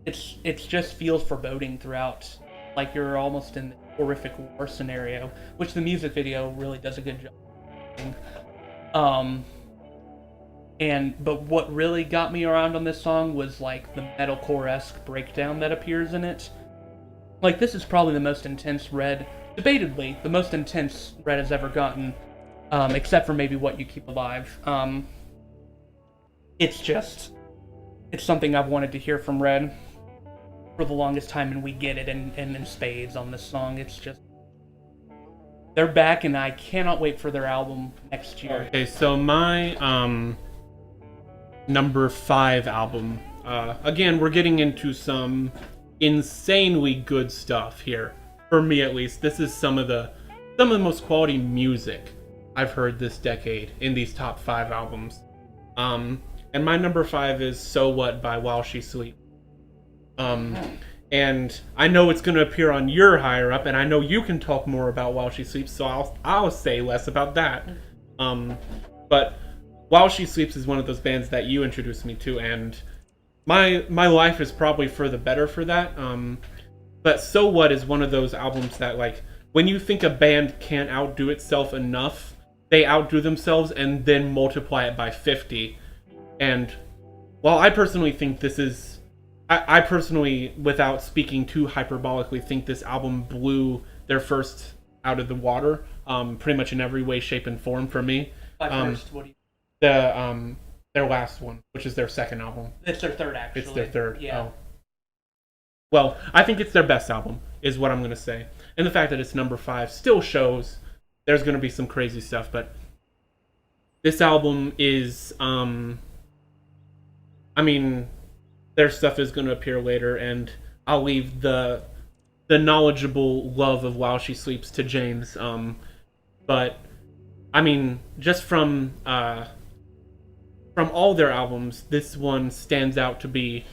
it just feels foreboding throughout, like you're almost in a horrific war scenario, which the music video really does a good job of. But what really got me around on this song was like the metalcore-esque breakdown that appears in it. Like, this is probably the most intense Red, debatably the most intense Red has ever gotten, except for maybe What You Keep Alive. It's something I've wanted to hear from Red for the longest time, and we get it in spades on this song. It's just, they're back, and I cannot wait for their album next year. Okay, so my number 5 album. Again, we're getting into some insanely good stuff here. For me, at least, this is some of the most quality music I've heard this decade in these top 5 albums. And my number 5 is "So What" by While She Sleeps. And I know it's going to appear on your higher up, and I know you can talk more about While She Sleeps, so I'll say less about that. But While She Sleeps is one of those bands that you introduced me to, and my life is probably for the better for that. But "So What" is one of those albums that, like, when you think a band can't outdo itself enough, they outdo themselves and then multiply it by 50. And while I personally think this is... I personally, without speaking too hyperbolically, think this album blew their first out of the water, pretty much in every way, shape, and form for me. By first, what do you... Their last one, which is their second album. It's their third, actually. It's their third. Yeah. Oh. Well, I think it's their best album, is what I'm going to say. And the fact that it's number 5 still shows there's going to be some crazy stuff, but this album is, I mean, their stuff is going to appear later, and I'll leave the knowledgeable love of While She Sleeps to James. But, I mean, just from all their albums, this one stands out to be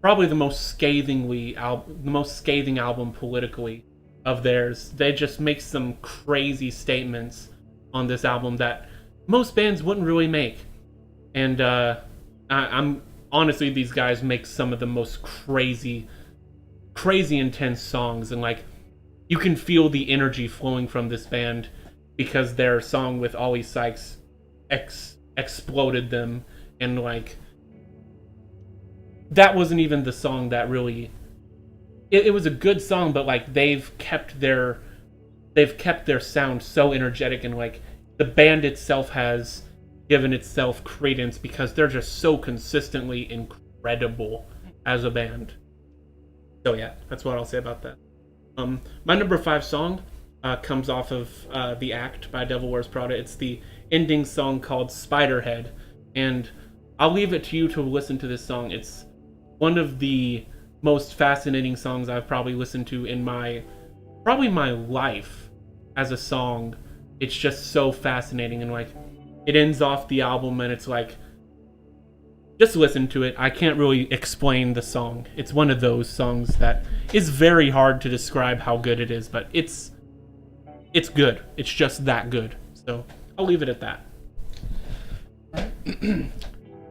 probably the most scathing album politically of theirs. They just make some crazy statements on this album that most bands wouldn't really make. And I'm honestly, these guys make some of the most crazy intense songs, and like, you can feel the energy flowing from this band because their song with Ollie Sykes exploded them, and like, that wasn't even the song that really... It was a good song, but like, they've kept their sound so energetic, and like, the band itself has given itself credence because they're just so consistently incredible as a band. So yeah, that's what I'll say about that. My number 5 song comes off of The Act by Devil Wears Prada. It's the ending song called Spiderhead, and I'll leave it to you to listen to this song. It's one of the most fascinating songs I've probably listened to in my life as a song. It's just so fascinating, and like, it ends off the album, and it's like, just listen to it. I can't really explain the song. It's one of those songs that is very hard to describe how good it is, but it's good. It's just that good. So I'll leave it at that.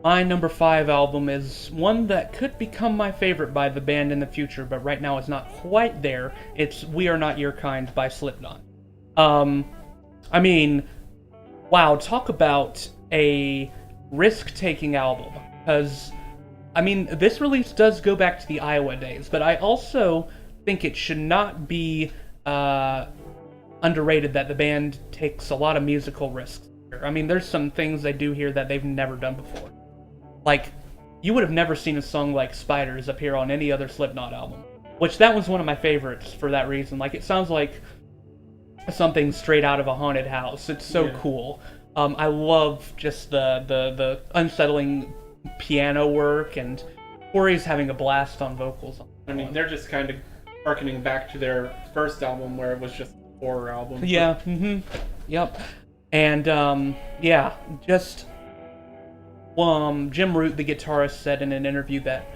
My number 5 album is one that could become my favorite by the band in the future, but right now it's not quite there. It's We Are Not Your Kind by Slipknot. I mean, wow, talk about a risk-taking album. Because, I mean, this release does go back to the Iowa days, but I also think it should not be underrated that the band takes a lot of musical risks here. I mean, there's some things they do here that they've never done before. Like, you would have never seen a song like Spiders appear on any other Slipknot album. Which, that was one of my favorites for that reason. Like, it sounds like something straight out of a haunted house. It's so cool. I love just the unsettling piano work, and Corey's having a blast on vocals. I mean, they're just kind of harkening back to their first album where it was just a horror album. Yeah, yep. And, just... Jim Root, the guitarist, said in an interview that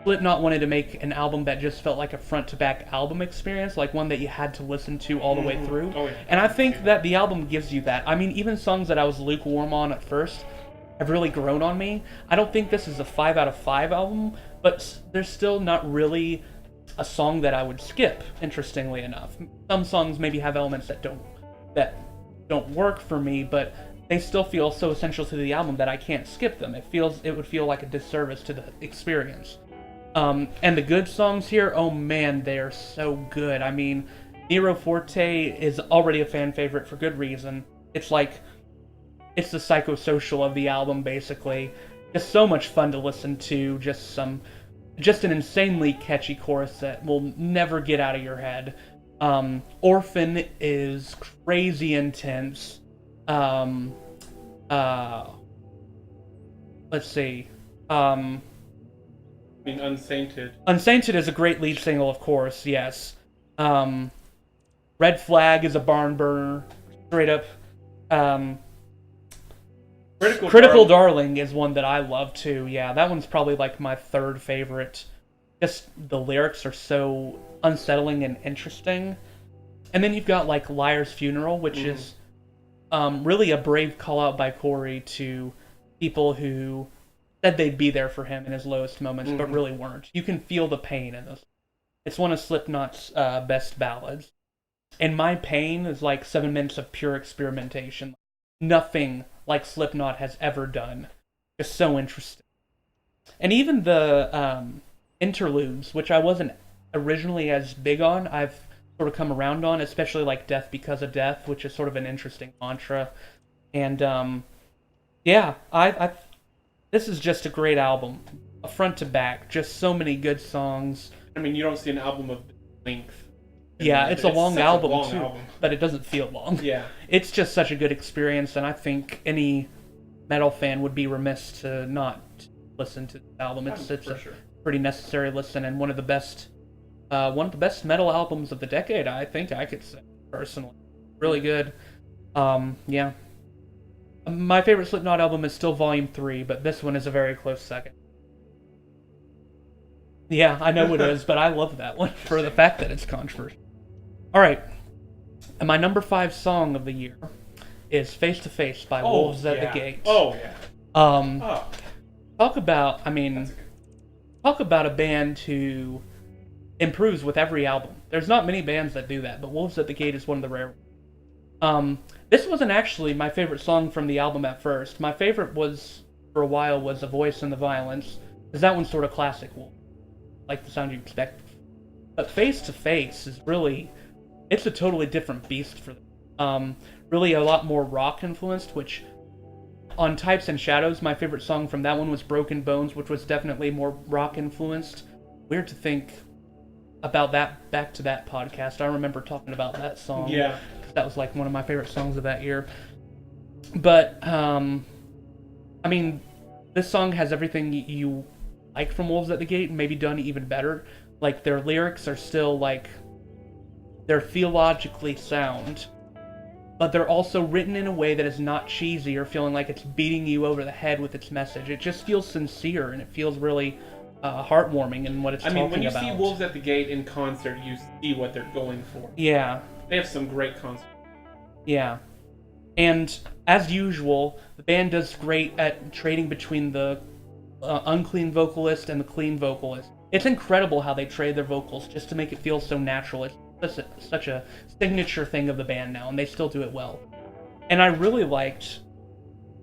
Slipknot wanted to make an album that just felt like a front-to-back album experience, like one that you had to listen to all the way through. Oh, yeah. And I think that the album gives you that. I mean, even songs that I was lukewarm on at first have really grown on me. I don't think this is a 5 out of 5 album, but there's still not really a song that I would skip, interestingly enough. Some songs maybe have elements that don't work for me, but they still feel so essential to the album that I can't skip them. It would feel like a disservice to the experience. And the good songs here, oh man, they are so good. I mean, Nero Forte is already a fan favorite for good reason. It's the psychosocial of the album, basically. Just so much fun to listen to. Just an insanely catchy chorus that will never get out of your head. Orphan is crazy intense. Let's see. I mean, Unsainted. Unsainted is a great lead single, of course, yes. Red Flag is a barn burner, straight up. Critical Darling is one that I love too. Yeah, that one's probably like my third favorite. Just the lyrics are so unsettling and interesting. And then you've got like Liar's Funeral, which is really a brave call out by Corey to people who said they'd be there for him in his lowest moments, but really weren't. You can feel the pain in this. It's one of Slipknot's best ballads. And My Pain is like 7 minutes of pure experimentation. Nothing like Slipknot has ever done. Just so interesting. And even the interludes, which I wasn't originally as big on, I've sort of come around on, especially like Death Because of Death, which is sort of an interesting mantra. And yeah, this is just a great album, front to back. Just so many good songs. I mean, you don't see an album of length. Yeah, it's a long album too, but it doesn't feel long. Yeah, it's just such a good experience, and I think any metal fan would be remiss to not listen to the album. It's a pretty necessary listen, and one of the best metal albums of the decade. I think I could say personally, really good. Yeah. My favorite Slipknot album is still Volume 3, but this one is a very close second. Yeah, I know it is, but I love that one for the fact that it's controversial. Alright, and my number 5 song of the year is Face to Face by Wolves at the Gate. Oh, yeah. Talk about a band who improves with every album. There's not many bands that do that, but Wolves at the Gate is one of the rare ones. This wasn't actually my favorite song from the album at first. My favorite for a while, was The Voice and the Violence, because that one's sort of classic Wolf, like the sound you expect. But Face to Face is really, it's a totally different beast for them. Really a lot more rock influenced, which on Types and Shadows, my favorite song from that one was Broken Bones, which was definitely more rock influenced. Weird to think about that back to that podcast. I remember talking about that song. Yeah. That was like one of my favorite songs of that year. But, I mean, this song has everything you like from Wolves at the Gate, maybe done even better. Like, their lyrics are still, like, they're theologically sound, but they're also written in a way that is not cheesy or feeling like it's beating you over the head with its message. It just feels sincere, and it feels really heartwarming in what it's talking about. I mean, when you see Wolves at the Gate in concert, you see what they're going for. Yeah. They have some great concerts. Yeah. And, as usual, the band does great at trading between the unclean vocalist and the clean vocalist. It's incredible how they trade their vocals just to make it feel so natural. It's such a signature thing of the band now, and they still do it well. And I really liked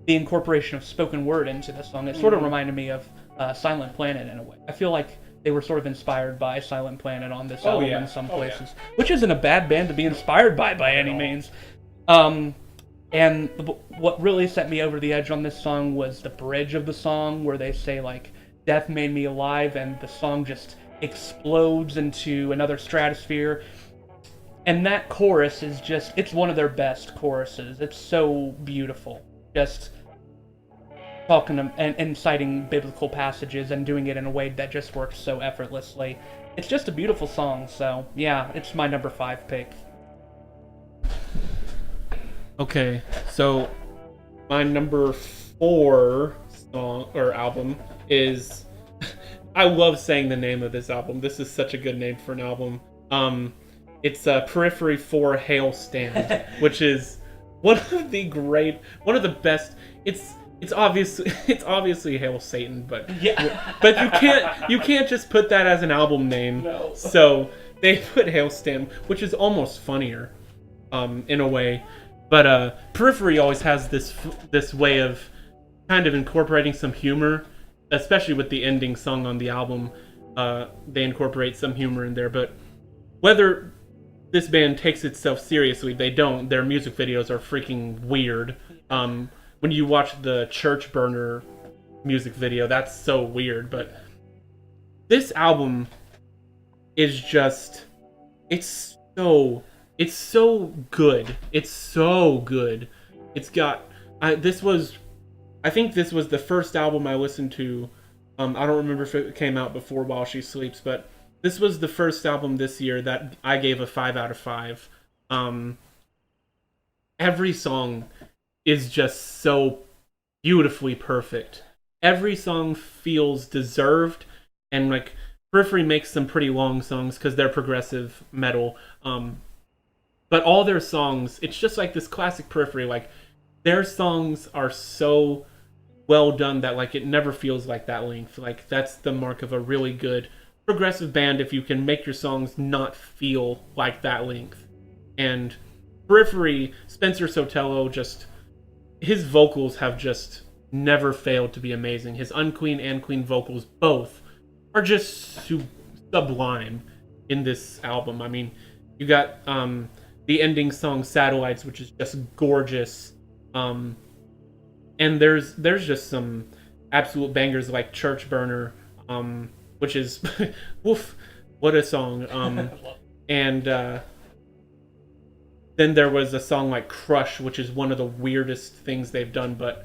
the incorporation of spoken word into this song. It sort of reminded me of Silent Planet in a way. I feel like they were sort of inspired by Silent Planet on this album in some places, which isn't a bad band to be inspired by any means. And what really set me over the edge on this song was the bridge of the song, where they say, like, death made me alive, and the song just explodes into another stratosphere. And that chorus is just, it's one of their best choruses. It's so beautiful. Just talking and citing biblical passages and doing it in a way that just works so effortlessly. It's just a beautiful song, so yeah, it's my number 5 pick. Okay, so my number 4 song or album is I love saying the name of this album. This is such a good name for an album. It's Periphery 4 Hail Stand, which is one of the best. It's obviously Hail Satan, but but you can't just put that as an album name. No. So they put Hail Stand, which is almost funnier, in a way. But Periphery always has this way of kind of incorporating some humor, especially with the ending song on the album. They incorporate some humor in there, but whether this band takes itself seriously, they don't. Their music videos are freaking weird. When you watch the Church Burner music video, that's so weird. But this album is just, it's so good. It's so good. It's got, I think this was the first album I listened to. I don't remember if it came out before While She Sleeps, but this was the first album this year that I gave a 5 out of 5. Every song is just so beautifully perfect. Every song feels deserved, and like Periphery makes some pretty long songs because they're progressive metal. But all their songs, it's just like this classic Periphery. Like their songs are so well done that like it never feels like that length. Like that's the mark of a really good progressive band, if you can make your songs not feel like that length. And Periphery, Spencer Sotelo, just his vocals have just never failed to be amazing. His Unqueen and Queen vocals both are just sublime in this album. I mean, you got the ending song Satellites, which is just gorgeous. And there's just some absolute bangers like Church Burner, which is woof, what a song. And then there was a song like Crush, which is one of the weirdest things they've done, but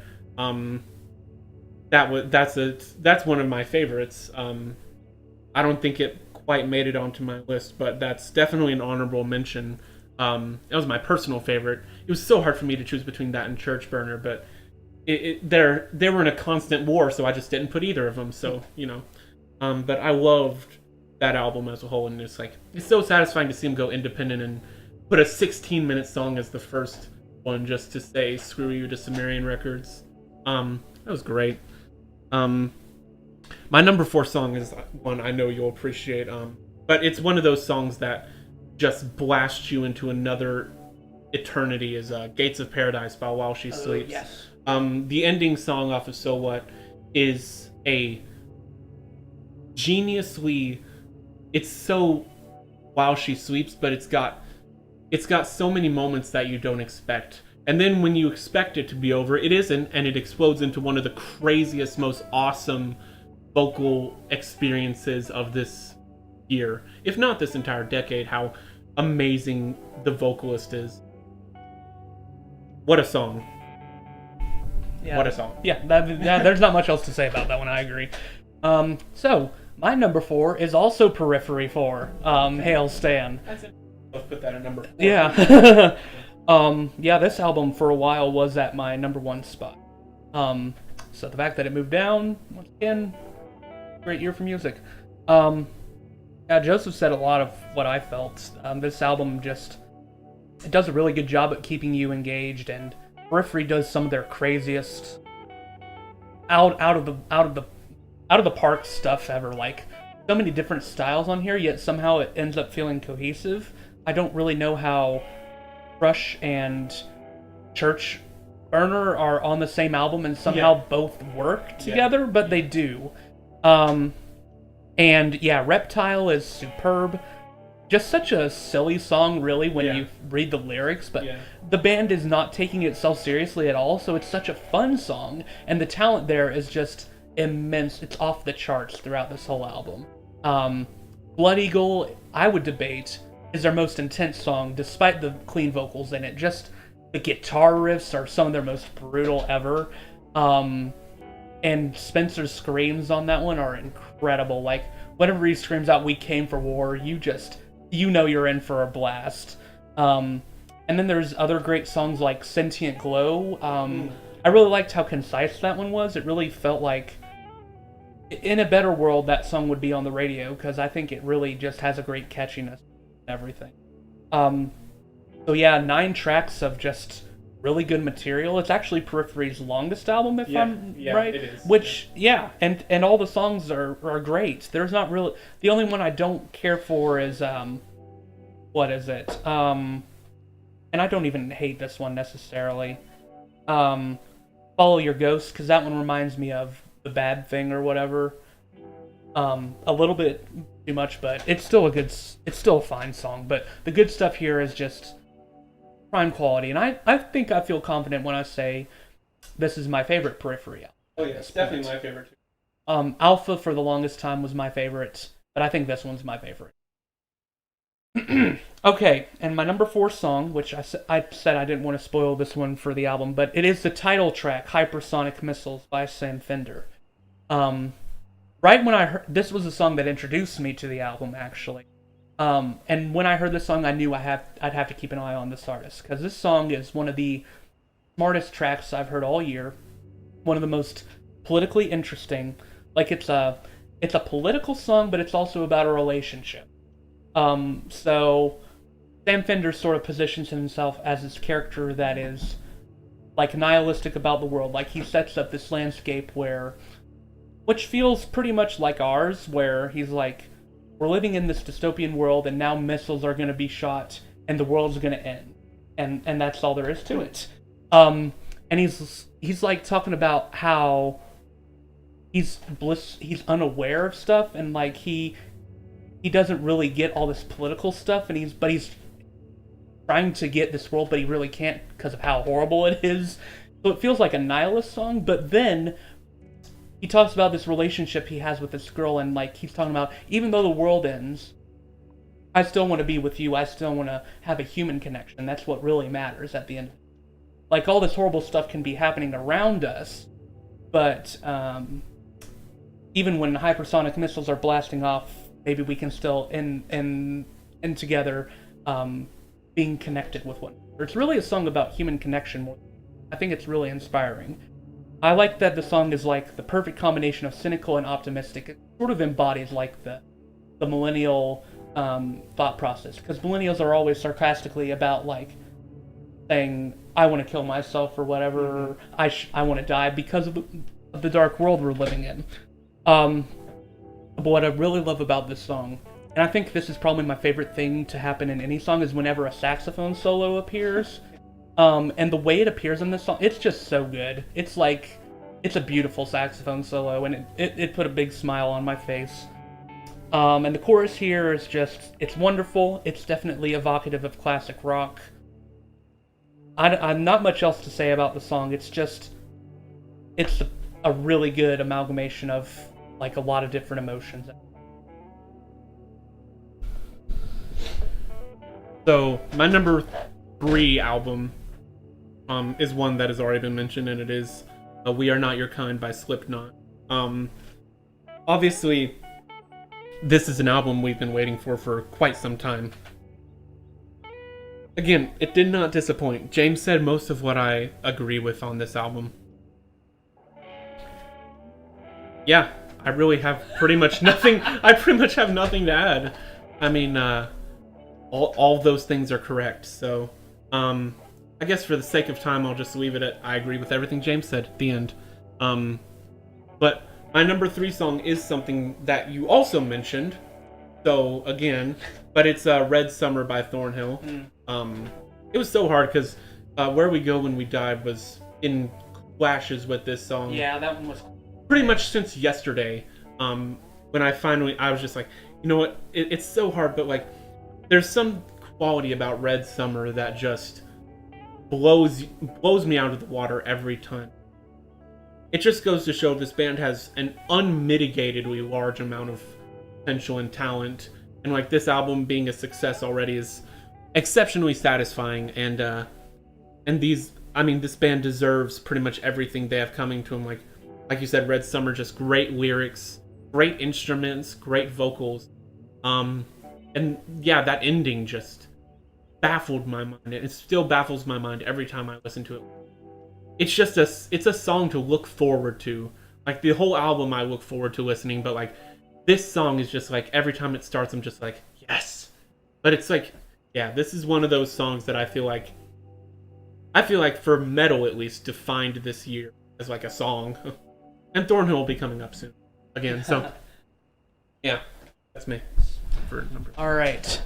that's one of my favorites. I don't think it quite made it onto my list, but that's definitely an honorable mention. That was my personal favorite. It was so hard for me to choose between that and Church Burner, but they were in a constant war, so I just didn't put either of them. So but I loved that album as a whole, and it's so satisfying to see them go independent and put a 16-minute song as the first one, just to say screw you to Sumerian Records. That was great. My number 4 song is one I know you'll appreciate, but it's one of those songs that just blasts you into another eternity, is Gates of Paradise by While She Sleeps. Yes. The ending song off of So What is a geniusly, it's so While She Sleeps, but it's got so many moments that you don't expect. And then when you expect it to be over, it isn't, and it explodes into one of the craziest, most awesome vocal experiences of this year, if not this entire decade. How amazing the vocalist is. What a song. Yeah. What a song. Yeah, there's not much else to say about that one, I agree. So, my number 4 is also Periphery 4, Hail Stan. Let's put that at number 4. Yeah. This album for a while was at my number 1 spot. So the fact that it moved down, once again, great year for music. Joseph said a lot of what I felt. This album it does a really good job at keeping you engaged, and Periphery does some of their craziest out of the park stuff ever. Like, so many different styles on here, yet somehow it ends up feeling cohesive. I don't really know how Crush and Church Burner are on the same album and somehow both work together, but they do. Reptile is superb. Just such a silly song, really, when you read the lyrics, but the band is not taking itself seriously at all, so it's such a fun song, and the talent there is just immense. It's off the charts throughout this whole album. Blood Eagle, I would debate, is their most intense song, despite the clean vocals in it. Just the guitar riffs are some of their most brutal ever. And Spencer's screams on that one are incredible. Like, whenever he screams out, "We came for war," you know you're in for a blast. And then there's other great songs like Sentient Glow. I really liked how concise that one was. It really felt like, in a better world, that song would be on the radio, because I think it really just has a great catchiness and everything. 9 tracks of just really good material. It's actually Periphery's longest album, if I'm right. It is. Which, and all the songs are great. There's not really... The only one I don't care for is, what is it? and I don't even hate this one necessarily. Follow Your Ghost, because that one reminds me of The Bad Thing or whatever. A little bit too much, but it's still it's still a fine song. But the good stuff here is just prime quality, and I think I feel confident when I say this is my favorite Periphery album. Oh yeah, it's definitely my favorite too. Alpha for the longest time was my favorite, but I think this one's my favorite. Okay, and my number 4 song, which I said I didn't want to spoil this one for the album, but it is the title track, Hypersonic Missiles by Sam Fender. Right when I heard, this was a song that introduced me to the album, actually. And when I heard this song, I knew I'd have to keep an eye on this artist, because this song is one of the smartest tracks I've heard all year. One of the most politically interesting. Like, it's a political song, but it's also about a relationship. So Sam Fender sort of positions himself as this character that is like nihilistic about the world. Like, he sets up this landscape which feels pretty much like ours, where he's like, we're living in this dystopian world, and now missiles are going to be shot, and the world's going to end, and that's all there is to it. And he's like talking about how he's unaware of stuff, and like he doesn't really get all this political stuff, and he's trying to get this world, but he really can't because of how horrible it is. So it feels like a nihilist song, but then he talks about this relationship he has with this girl, and like he's talking about, even though the world ends, I still want to be with you. I still want to have a human connection. That's what really matters at the end. Like, all this horrible stuff can be happening around us, but even when hypersonic missiles are blasting off, maybe we can still in together being connected with one another. It's really a song about human connection more. I think it's really inspiring. I like that the song is like the perfect combination of cynical and optimistic. It sort of embodies like the millennial thought process, because millennials are always sarcastically about like saying, I want to kill myself or whatever, I want to die because of the dark world we're living in. But what I really love about this song, and I think this is probably my favorite thing to happen in any song, is whenever a saxophone solo appears. And the way it appears in this song, it's just so good. It's like, it's a beautiful saxophone solo, and it put a big smile on my face. And the chorus here is just, it's wonderful. It's definitely evocative of classic rock. I'm not much else to say about the song. It's just, it's a really good amalgamation of like a lot of different emotions. So my number 3 album is one that has already been mentioned, and it is We Are Not Your Kind by Slipknot. Obviously, this is an album we've been waiting for quite some time. Again, it did not disappoint. James said most of what I agree with on this album. Yeah, I really have pretty much nothing. I pretty much have nothing to add. I mean, all those things are correct. So, I guess for the sake of time, I'll just leave it at I agree with everything James said at the end. But my number 3 song is something that you also mentioned. So again, but it's Red Summer by Thornhill. It was so hard because Where We Go When We Die was in clashes with this song. Yeah, that one was pretty much since yesterday. When I was just like, you know what? It's so hard, but like, there's some quality about Red Summer that just blows me out of the water every time. It just goes to show this band has an unmitigatedly large amount of potential and talent, and like this album being a success already is exceptionally satisfying. And this band deserves pretty much everything they have coming to them. Like you said, Red Summer, just great lyrics, great instruments, great vocals. And yeah, that ending just baffled my mind. It still baffles my mind every time I listen to it. It's just it's a song to look forward to. Like, the whole album I look forward to listening, but like, this song is just like, every time it starts, I'm just like, yes. But it's like, yeah, this is one of those songs that I feel like for metal at least, defined this year as like a song. And Thornhill will be coming up soon again, so yeah, that's me for number 3. All right,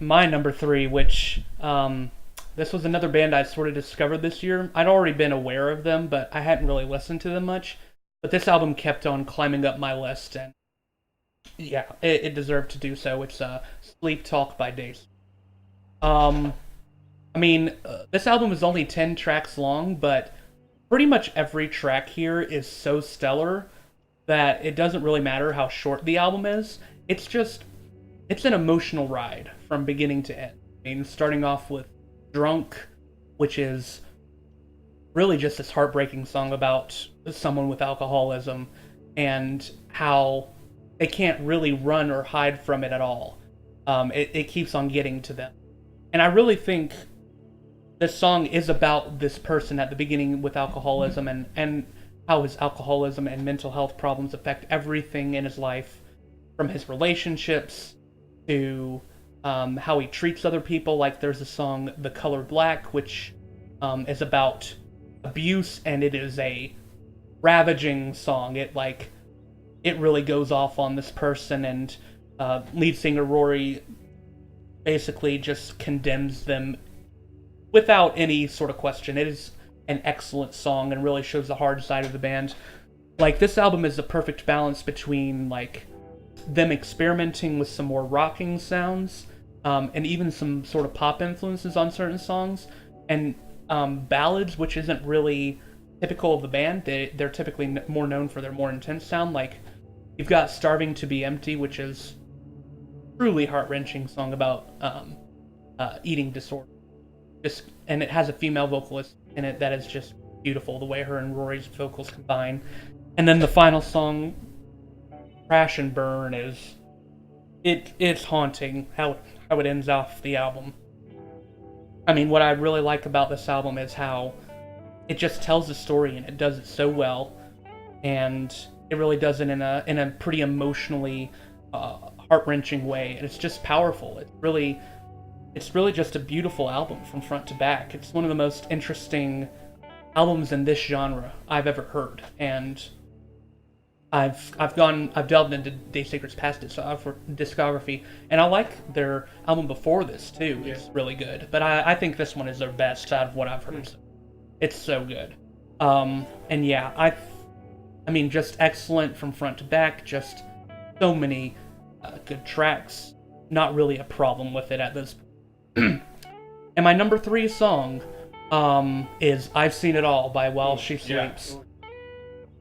my number 3, which the This was another band I sort of discovered this year. I'd already been aware of them, but I hadn't really listened to them much. But this album kept on climbing up my list, and yeah, it deserved to do so. It's Sleep Talk by Dace. Um, this album is only 10 tracks long, but pretty much every track here is so stellar that it doesn't really matter how short the album is. It's an emotional ride from beginning to end. Starting off with Drunk, which is really just this heartbreaking song about someone with alcoholism and how they can't really run or hide from it at all. It keeps on getting to them. And I really think this song is about this person at the beginning with alcoholism and how his alcoholism and mental health problems affect everything in his life, from his relationships to how he treats other people. Like there's a song, The Color Black, which is about abuse, and it is a ravaging song. It really goes off on this person, and lead singer Rory basically just condemns them without any sort of question. It is an excellent song and really shows the hard side of the band. Like, this album is the perfect balance between like them experimenting with some more rocking sounds, and even some sort of pop influences on certain songs, and ballads, which isn't really typical of the band. They're typically more known for their more intense sound. Like, you've got Starving to Be Empty, which is truly heart-wrenching song about eating disorder. And it has a female vocalist in it that is just beautiful, the way her and Rory's vocals combine. And then the final song, Crash and Burn, it's haunting how it ends off the album. What I really like about this album is how it just tells the story, and it does it so well, and it really does it in a pretty emotionally heart-wrenching way, and it's just powerful. It's really just a beautiful album from front to back. It's one of the most interesting albums in this genre I've ever heard, and I've delved into Daysacred's past discography, and I like their album before this too. Yeah. It's really good, but I think this one is their best out of what I've heard. It's so good. And yeah, just excellent from front to back. Just so many good tracks. Not really a problem with it at this point. And my number 3 song is I've Seen It All by While She Sleeps. Yeah.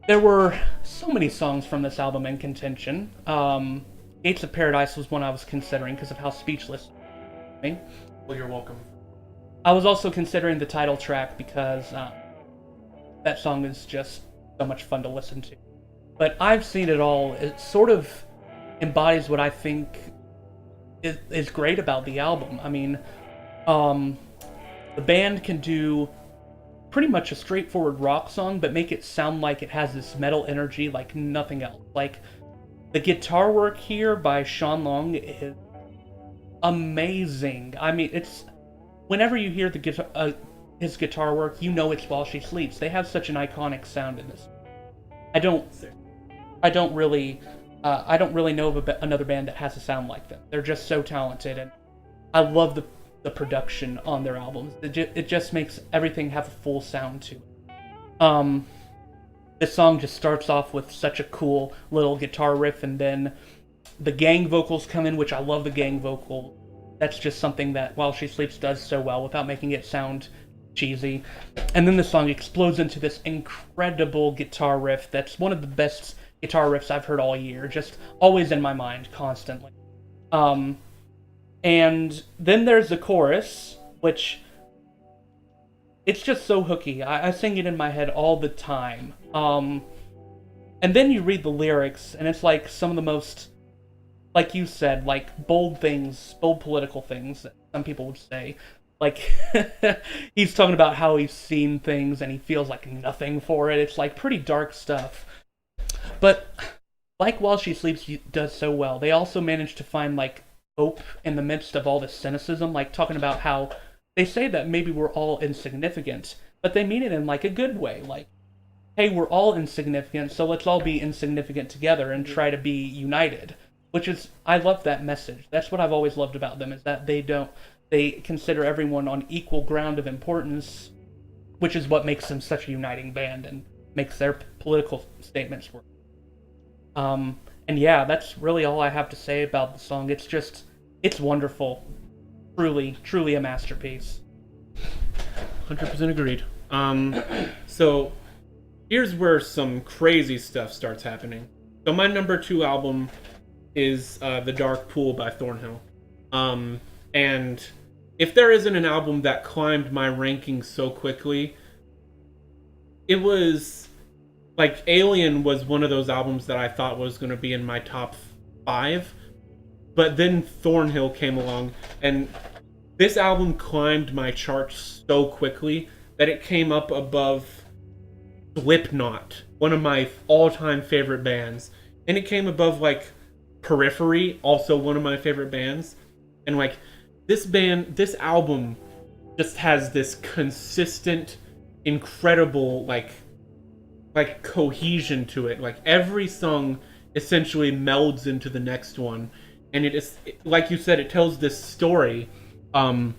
There were so many songs from this album in contention. Gates of Paradise was one I was considering because of how speechless it made me. Well, you're welcome. I was also considering the title track because that song is just so much fun to listen to. But I've Seen It All. It sort of embodies what I think is great about the album. The band can do pretty much a straightforward rock song, but make it sound like it has this metal energy like nothing else. Like, the guitar work here by Sean Long is amazing. It's whenever you hear his guitar work, you know it's While She Sleeps. They have such an iconic sound in this. I don't really know of another band that has a sound like them. They're just so talented, and I love the production on their albums. It just makes everything have a full sound to it. This song just starts off with such a cool little guitar riff, and then the gang vocals come in, which I love the gang vocal. That's just something that While She Sleeps does so well without making it sound cheesy. And then the song explodes into this incredible guitar riff that's one of the best guitar riffs I've heard all year, just always in my mind, constantly. And then there's the chorus, which, it's just so hooky. I sing it in my head all the time. And then you read the lyrics, and it's like some of the most, like you said, like bold political things that some people would say. Like, he's talking about how he's seen things and he feels like nothing for it. It's like pretty dark stuff. But like While She Sleeps does so well, they also managed to find like hope in the midst of all this cynicism, like talking about how they say that maybe we're all insignificant, but they mean it in like a good way. Like, hey, we're all insignificant, so let's all be insignificant together and try to be united. I love that message. That's what I've always loved about them, is that they don't They consider everyone on equal ground of importance, which is what makes them such a uniting band and makes their political statements work. And yeah, that's really all I have to say about the song. It's wonderful. Truly a masterpiece. 100% agreed. So here's where some crazy stuff starts happening. So my number 2 album is The Dark Pool by Thornhill. And if there isn't an album that climbed my rankings so quickly, it was like Alien was one of those albums that I thought was going to be in my top 5. But then Thornhill came along, and this album climbed my charts so quickly that it came up above Slipknot, one of my all-time favorite bands. And it came above, like, Periphery, also one of my favorite bands. And, like, this album just has this consistent, incredible, like cohesion to it. Like, every song essentially melds into the next one. And it is, like you said, it tells this story. And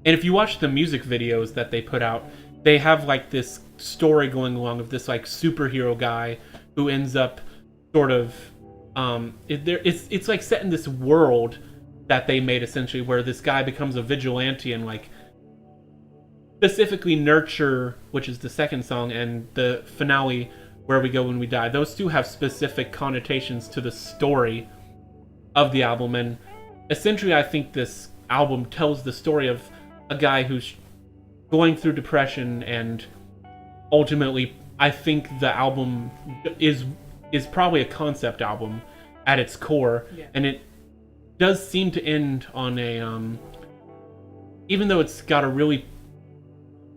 if you watch the music videos that they put out, they have like this story going along of this like superhero guy who ends up sort of it's like set in this world that they made essentially, where this guy becomes a vigilante, and like specifically Nurture, which is the second song, and the finale, Where We Go When We Die. Those two have specific connotations to the story of the album, and essentially I think this album tells the story of a guy who's going through depression, and ultimately I think the album is probably a concept album at its core. Yeah. And it does seem to end on a even though it's got a really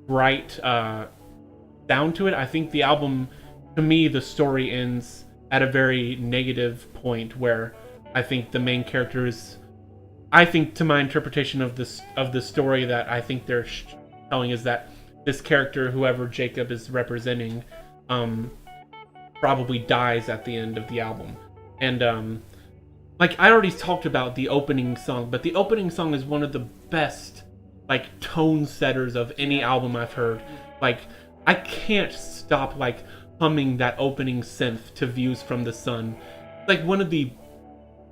bright sound to it, I think the album, to me, the story ends at a very negative point, where I think the main character is, I think, to my interpretation of the story that I think they're telling, is that this character, whoever Jacob is representing, probably dies at the end of the album. And like I already talked about the opening song, but the opening song is one of the best like tone setters of any album I've heard. Like, I can't stop like humming that opening synth to Views from the Sun. Like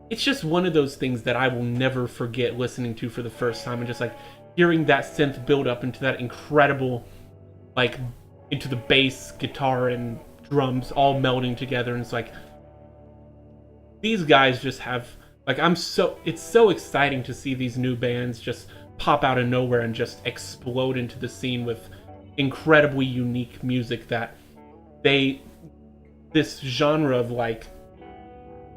it's just one of those things that I will never forget listening to for the first time, and just like hearing that synth build up into that incredible, like, into the bass, guitar, and drums all melding together. And it's like, these guys just have, like, it's so exciting to see these new bands just pop out of nowhere and just explode into the scene with incredibly unique music that this genre of, like,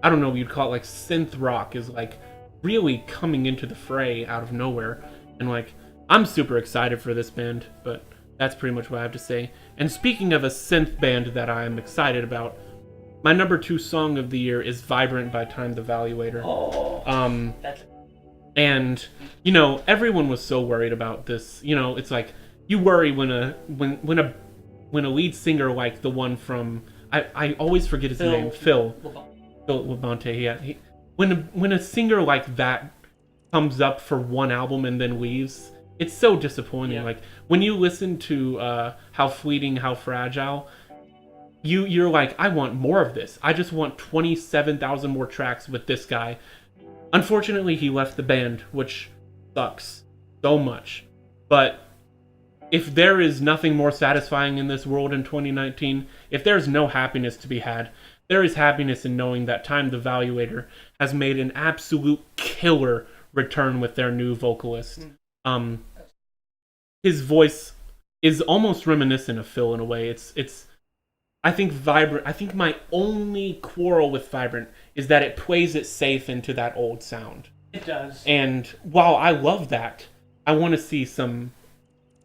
I don't know what you'd call it, like synth rock, is like really coming into the fray out of nowhere. And like, I'm super excited for this band, but that's pretty much what I have to say. And speaking of a synth band that I'm excited about, my number 2 song of the year is Vibrant by Time the Valuator. And you know, everyone was so worried about this. You know, it's like, you worry when a lead singer like the one from, I always forget his name, Phil Labonte. Yeah, when a singer like that comes up for one album and then leaves, it's so disappointing. Yeah. Like, when you listen to How Fleeting, How Fragile, you're like, I want more of this. I just want 27,000 more tracks with this guy. Unfortunately, he left the band, which sucks so much. But if there is nothing more satisfying in this world in 2019, if there's no happiness to be had, there is happiness in knowing that Time the Valuator has made an absolute killer return with their new vocalist. His voice is almost reminiscent of Phil in a way. I think my only quarrel with Vibrant is that it plays it safe into that old sound. It does. And while I love that, I want to see some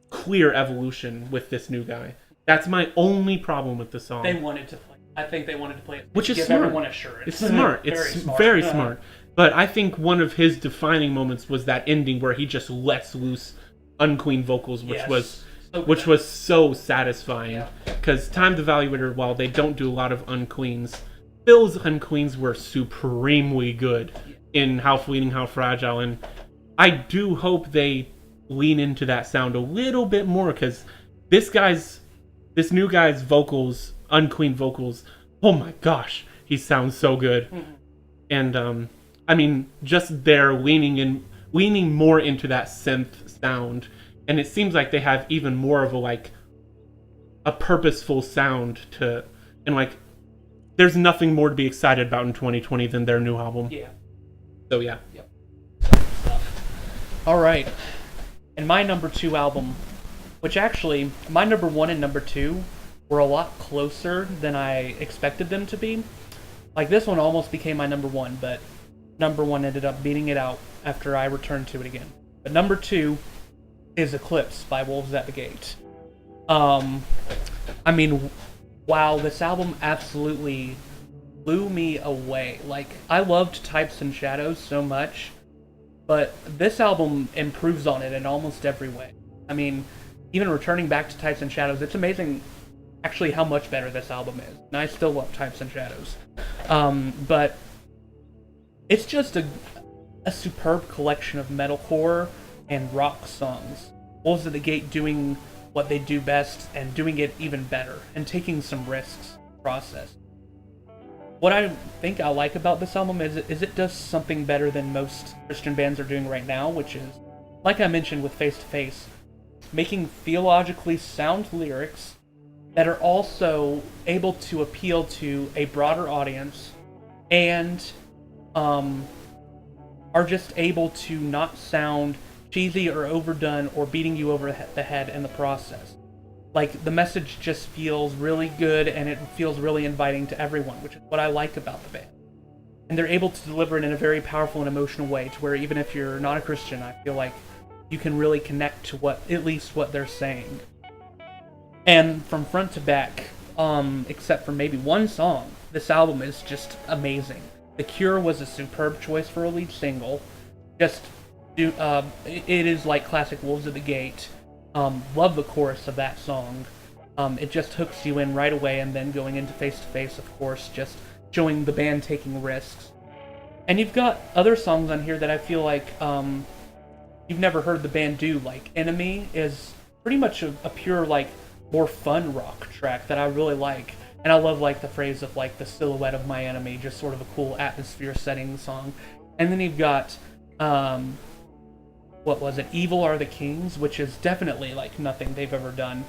clear evolution with this new guy. That's my only problem with the song. I think they wanted to play it, which is give smart. Everyone assurance. It's smart. It's very smart. But I think one of his defining moments was that ending where he just lets loose unclean vocals, which was so satisfying. Because Time the Valuator, while they don't do a lot of uncleans, Phil's uncleans were supremely good in How Fleeting, How Fragile, and I do hope they lean into that sound a little bit more, because this new guy's vocals, Unclean vocals, oh my gosh, he sounds so good. And I mean, just they're leaning more into that synth sound, and it seems like they have even more of a purposeful sound to, and like, there's nothing more to be excited about in 2020 than their new album. Yeah. So yeah. Yep. All right. And my number 2 album, which actually, my number 1 and number 2 were a lot closer than I expected them to be. Like, this one almost became my number 1, but number 1 ended up beating it out after I returned to it again. But number 2 is Eclipse by Wolves at the Gate. I mean, wow, this album absolutely blew me away. Like, I loved Types and Shadows so much, but this album improves on it in almost every way. I mean, even returning back to Types and Shadows, it's amazing actually how much better this album is. And I still love Types and Shadows. But it's just a superb collection of metalcore and rock songs. Wolves at the Gate doing what they do best and doing it even better and taking some risks in the process. What I think I like about this album is it does something better than most Christian bands are doing right now, which is, like I mentioned with Face to Face, making theologically sound lyrics that are also able to appeal to a broader audience and are just able to not sound cheesy or overdone or beating you over the head in the process. Like, the message just feels really good and it feels really inviting to everyone, which is what I like about the band. And they're able to deliver it in a very powerful and emotional way to where even if you're not a Christian, I feel like you can really connect to at least what they're saying. And from front to back, except for maybe one song, this album is just amazing. The Cure was a superb choice for a lead single. It is like classic Wolves at the Gate. Love the chorus of that song. It just hooks you in right away, and then going into Face to Face, of course, just showing the band taking risks. And you've got other songs on here that I feel like you've never heard the band do. Like Enemy is pretty much a pure, like, more fun rock track that I really like. And I love, like, the phrase of, like, the silhouette of my enemy, just sort of a cool atmosphere setting song. And then you've got what was it, Evil Are the Kings, which is definitely like nothing they've ever done.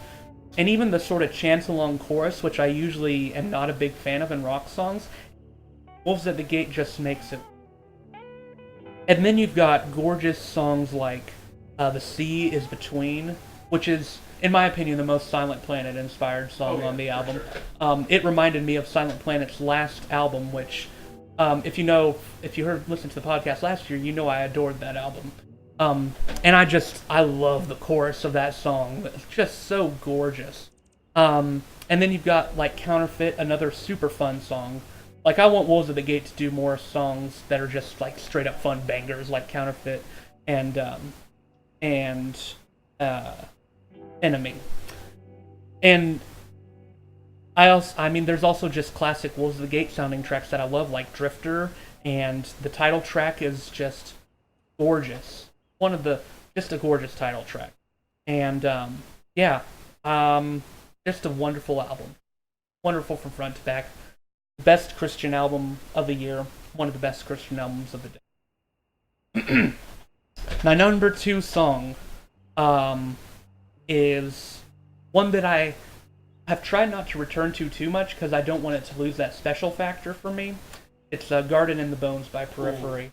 And even the sort of chant-along chorus, which I usually am not a big fan of in rock songs, Wolves at the Gate just makes it. And then you've got gorgeous songs like The Sea Is Between, which is, in my opinion, the most Silent Planet-inspired song on the album. It reminded me of Silent Planet's last album, which, if you listened to the podcast last year, you know I adored that album. And I love the chorus of that song. It's just so gorgeous. And then you've got, like, Counterfeit, another super fun song. Like, I want Wolves at the Gate to do more songs that are just, like, straight up fun bangers, like Counterfeit and Enemy. And I mean, there's also just classic Wolves of the Gate sounding tracks that I love, like Drifter, and the title track is just gorgeous. Just a gorgeous title track. And, just a wonderful album. Wonderful from front to back. Best Christian album of the year. One of the best Christian albums of the day. My number 2 song, is one that I have tried not to return to too much because I don't want it to lose that special factor for me. It's Garden in the Bones by Periphery.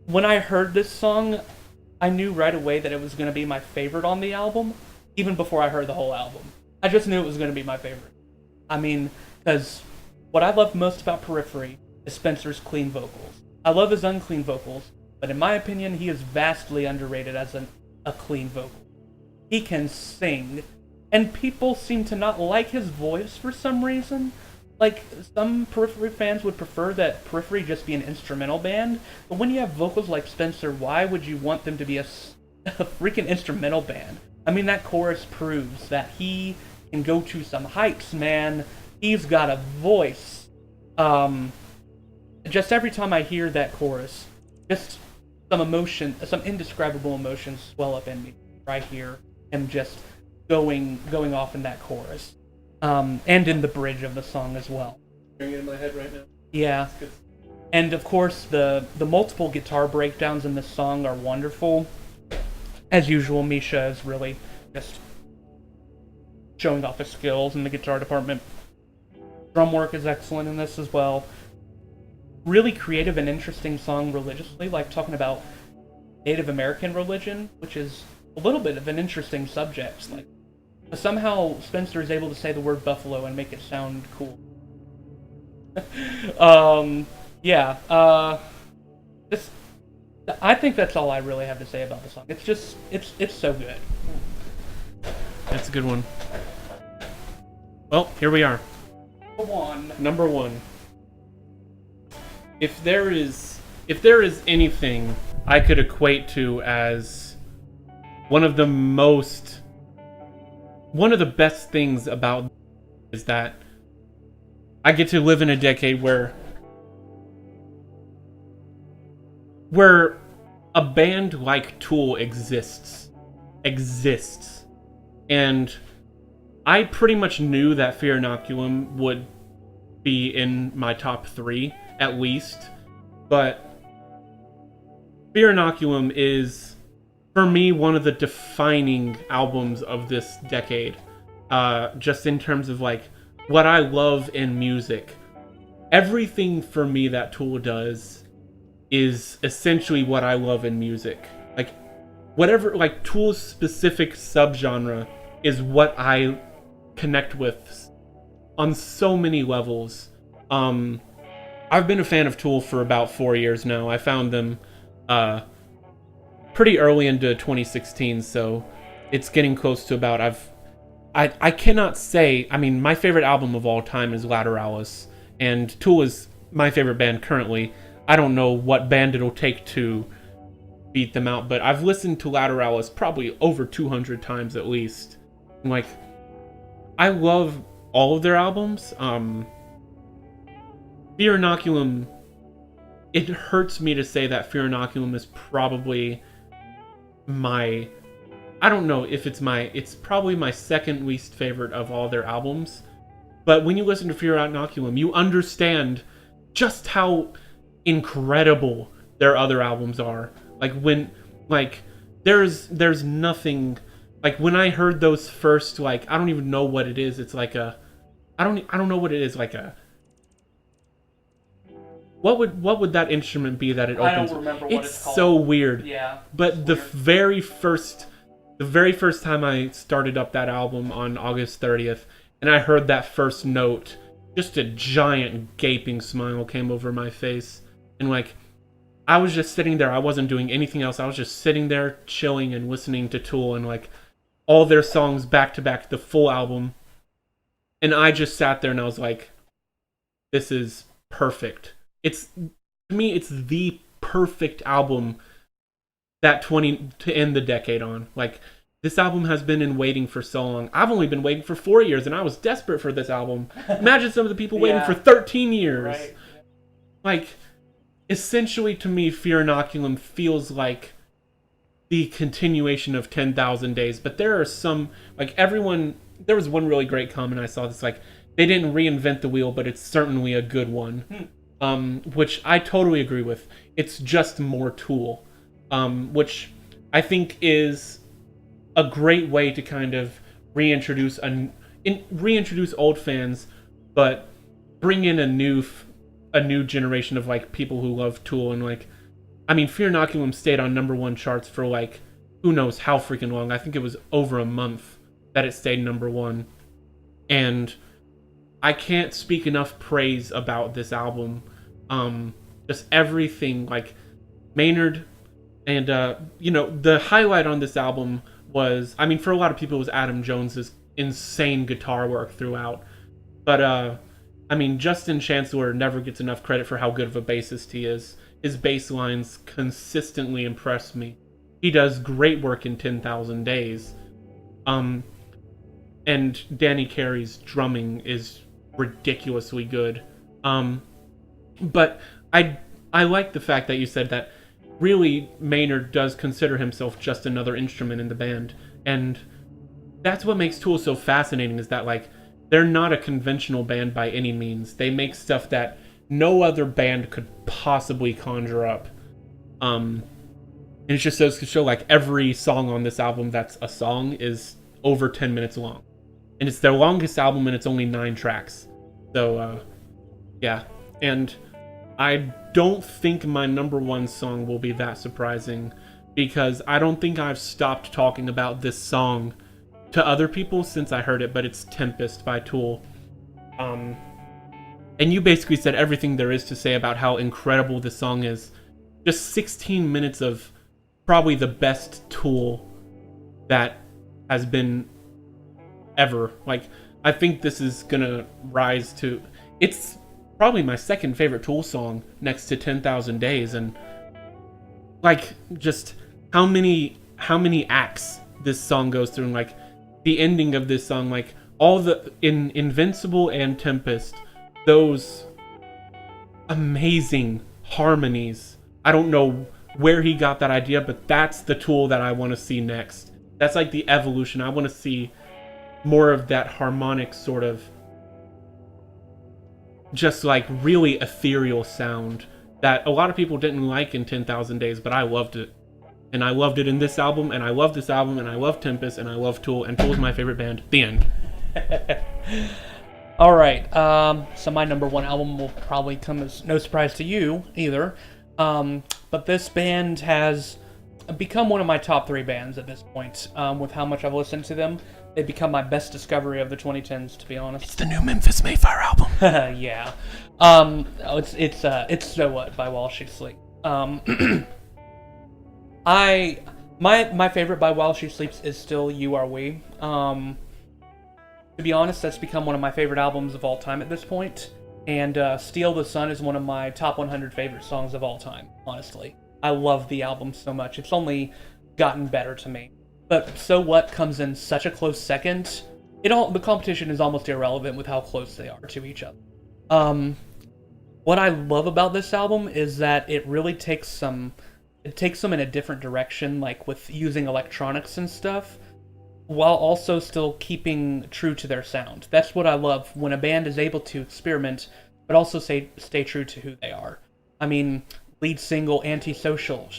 When I heard this song, I knew right away that it was going to be my favorite on the album, even before I heard the whole album. I just knew it was going to be my favorite. I mean, because what I love most about Periphery is Spencer's clean vocals. I love his unclean vocals, but in my opinion, he is vastly underrated as a clean vocal. He can sing, and people seem to not like his voice for some reason. Like, some Periphery fans would prefer that Periphery just be an instrumental band, but when you have vocals like Spencer, why would you want them to be a freaking instrumental band? I mean, that chorus proves that he can go to some heights, man. He's got a voice. Just every time I hear that chorus, just some emotion, some indescribable emotions swell up in me. I hear him just going off in that chorus, and in the bridge of the song as well. Hearing it in my head right now. Yeah, and of course the multiple guitar breakdowns in this song are wonderful. As usual, Misha is really just showing off his skills in the guitar department. Drum work is excellent in this as well. Really creative and interesting song religiously, like talking about Native American religion, which is a little bit of an interesting subject. Like, somehow Spencer is able to say the word buffalo and make it sound cool. This, I think that's all I really have to say about the song. It's just, it's so good. That's a good one. Well, here we are. Number one. If there is anything I could equate to as one of the best things about is that I get to live in a decade where a band like Tool exists. And I pretty much knew that Fear Inoculum would be in my top 3 at least, but Fear Inoculum is, for me, one of the defining albums of this decade. Just in terms of like what I love in music. Everything for me that Tool does is essentially what I love in music. Like whatever, like Tool's specific subgenre is what I connect with on so many levels. I've been a fan of Tool for about 4 years now. I found them pretty early into 2016, so it's getting close to about I cannot say, I mean, my favorite album of all time is Lateralis, and Tool is my favorite band currently. I don't know what band it'll take to beat them out, but I've listened to Lateralis probably over 200 times at least. And, like, I love all of their albums. Fear Inoculum, it hurts me to say that Fear Inoculum is probably my, I don't know if it's probably my second least favorite of all their albums. But when you listen to Fear Inoculum, you understand just how incredible their other albums are. Like when, like, there's nothing, like when I heard those first, like, I don't even know what it is. It's like a, I don't know what it is, like a, what would that instrument be that it opens? I don't remember what it's called. So weird. Yeah. But the very first time I started up that album on August 30th, and I heard that first note, just a giant gaping smile came over my face. And like, I was just sitting there. I wasn't doing anything else. I was just sitting there chilling and listening to Tool and like all their songs back to back, the full album. And I just sat there and I was like, this is perfect. To me, it's the perfect album to end the decade on. Like, this album has been in waiting for so long. I've only been waiting for 4 years, and I was desperate for this album. Imagine some of the people waiting for 13 years. Right. Like, essentially to me, Fear Inoculum feels like the continuation of 10,000 Days. But there are some, like there was one really great comment I saw that's like, they didn't reinvent the wheel, but it's certainly a good one. Which I totally agree with. It's just more Tool. Which I think is a great way to kind of reintroduce old fans, but bring in a new generation of like people who love Tool. And like, I mean, Fear Inoculum stayed on #1 charts for like who knows how freaking long. I think it was over a month that it stayed #1, and I can't speak enough praise about this album. Just everything, like Maynard, and the highlight on this album was, I mean, for a lot of people, it was Adam Jones's insane guitar work throughout. But I mean, Justin Chancellor never gets enough credit for how good of a bassist he is. His bass lines consistently impress me. He does great work in 10,000 Days. And Danny Carey's drumming is ridiculously good. But I like the fact that you said that really Maynard does consider himself just another instrument in the band. And that's what makes Tool so fascinating, is that like they're not a conventional band by any means. They make stuff that no other band could possibly conjure up. And it just goes to show like every song on this album that's a song is over 10 minutes long. And it's their longest album and it's only 9 tracks. So yeah. And I don't think my number 1 song will be that surprising, because I don't think I've stopped talking about this song to other people since I heard it, but it's Tempest by Tool. And you basically said everything there is to say about how incredible this song is. Just 16 minutes of probably the best Tool that has been ever. Like, I think this is gonna rise to... It's probably my second favorite Tool song next to 10,000 Days, and like, just how many acts this song goes through, and like the ending of this song, like all the in Invincible and Tempest, those amazing harmonies. I don't know where he got that idea, but that's the Tool that I want to see next. That's like the evolution. I want to see more of that harmonic sort of just like really ethereal sound that a lot of people didn't like in 10,000 Days, but I loved it. And I loved it in this album, and I love this album, and I love Tempest, and I love Tool, and Tool's my favorite band. The end. All right. So my number 1 album will probably come as no surprise to you either. But this band has become one of my top 3 bands at this point. With how much I've listened to them, they've become my best discovery of the 2010s, to be honest. It's the new Memphis Mayfire album. Yeah. It's So What by While She Sleeps. My favorite by While She Sleeps is still You Are We. To be honest, that's become one of my favorite albums of all time at this point. And Steal the Sun is one of my top 100 favorite songs of all time, honestly. I love the album so much. It's only gotten better to me. But So What comes in such a close second. The competition is almost irrelevant with how close they are to each other. What I love about this album is that it really takes them in a different direction, like with using electronics and stuff, while also still keeping true to their sound. That's what I love, when a band is able to experiment, but also stay true to who they are. I mean, lead single Antisocial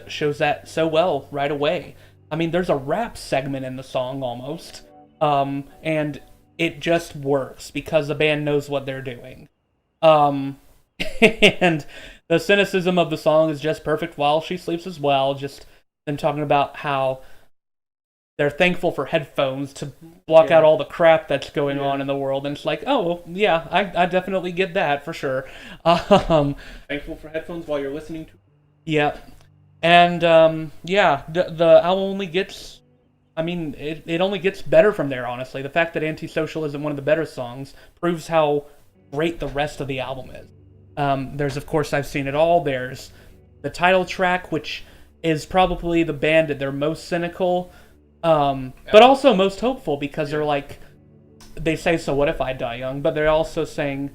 shows that so well right away. I mean, there's a rap segment in the song almost, and it just works because the band knows what they're doing. And the cynicism of the song is just perfect While She Sleeps as well. Just them talking about how they're thankful for headphones to block out all the crap that's going on in the world. And it's like, oh, well, yeah, I definitely get that for sure. Thankful for headphones while you're listening to... Yeah. And, the album only gets... I mean, it only gets better from there, honestly. The fact that Antisocial isn't one of the better songs proves how great the rest of the album is. There's, of course, I've Seen It All. There's the title track, which is probably the band at their most cynical, but also most hopeful, because they're like, they say, so what if I die young? But they're also saying,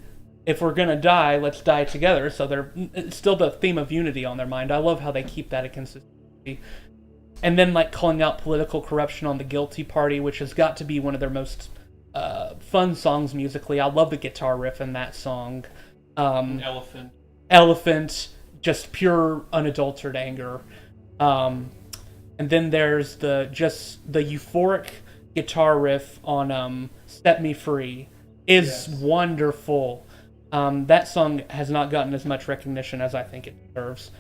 if we're gonna die, let's die together. So it's still the theme of unity on their mind. I love how they keep that a consistency. And then, like, calling out political corruption on The Guilty Party, which has got to be one of their most fun songs musically. I love the guitar riff in that song. Elephant, just pure unadulterated anger. And then there's the euphoric guitar riff on Set Me Free is wonderful. That song has not gotten as much recognition as I think it deserves.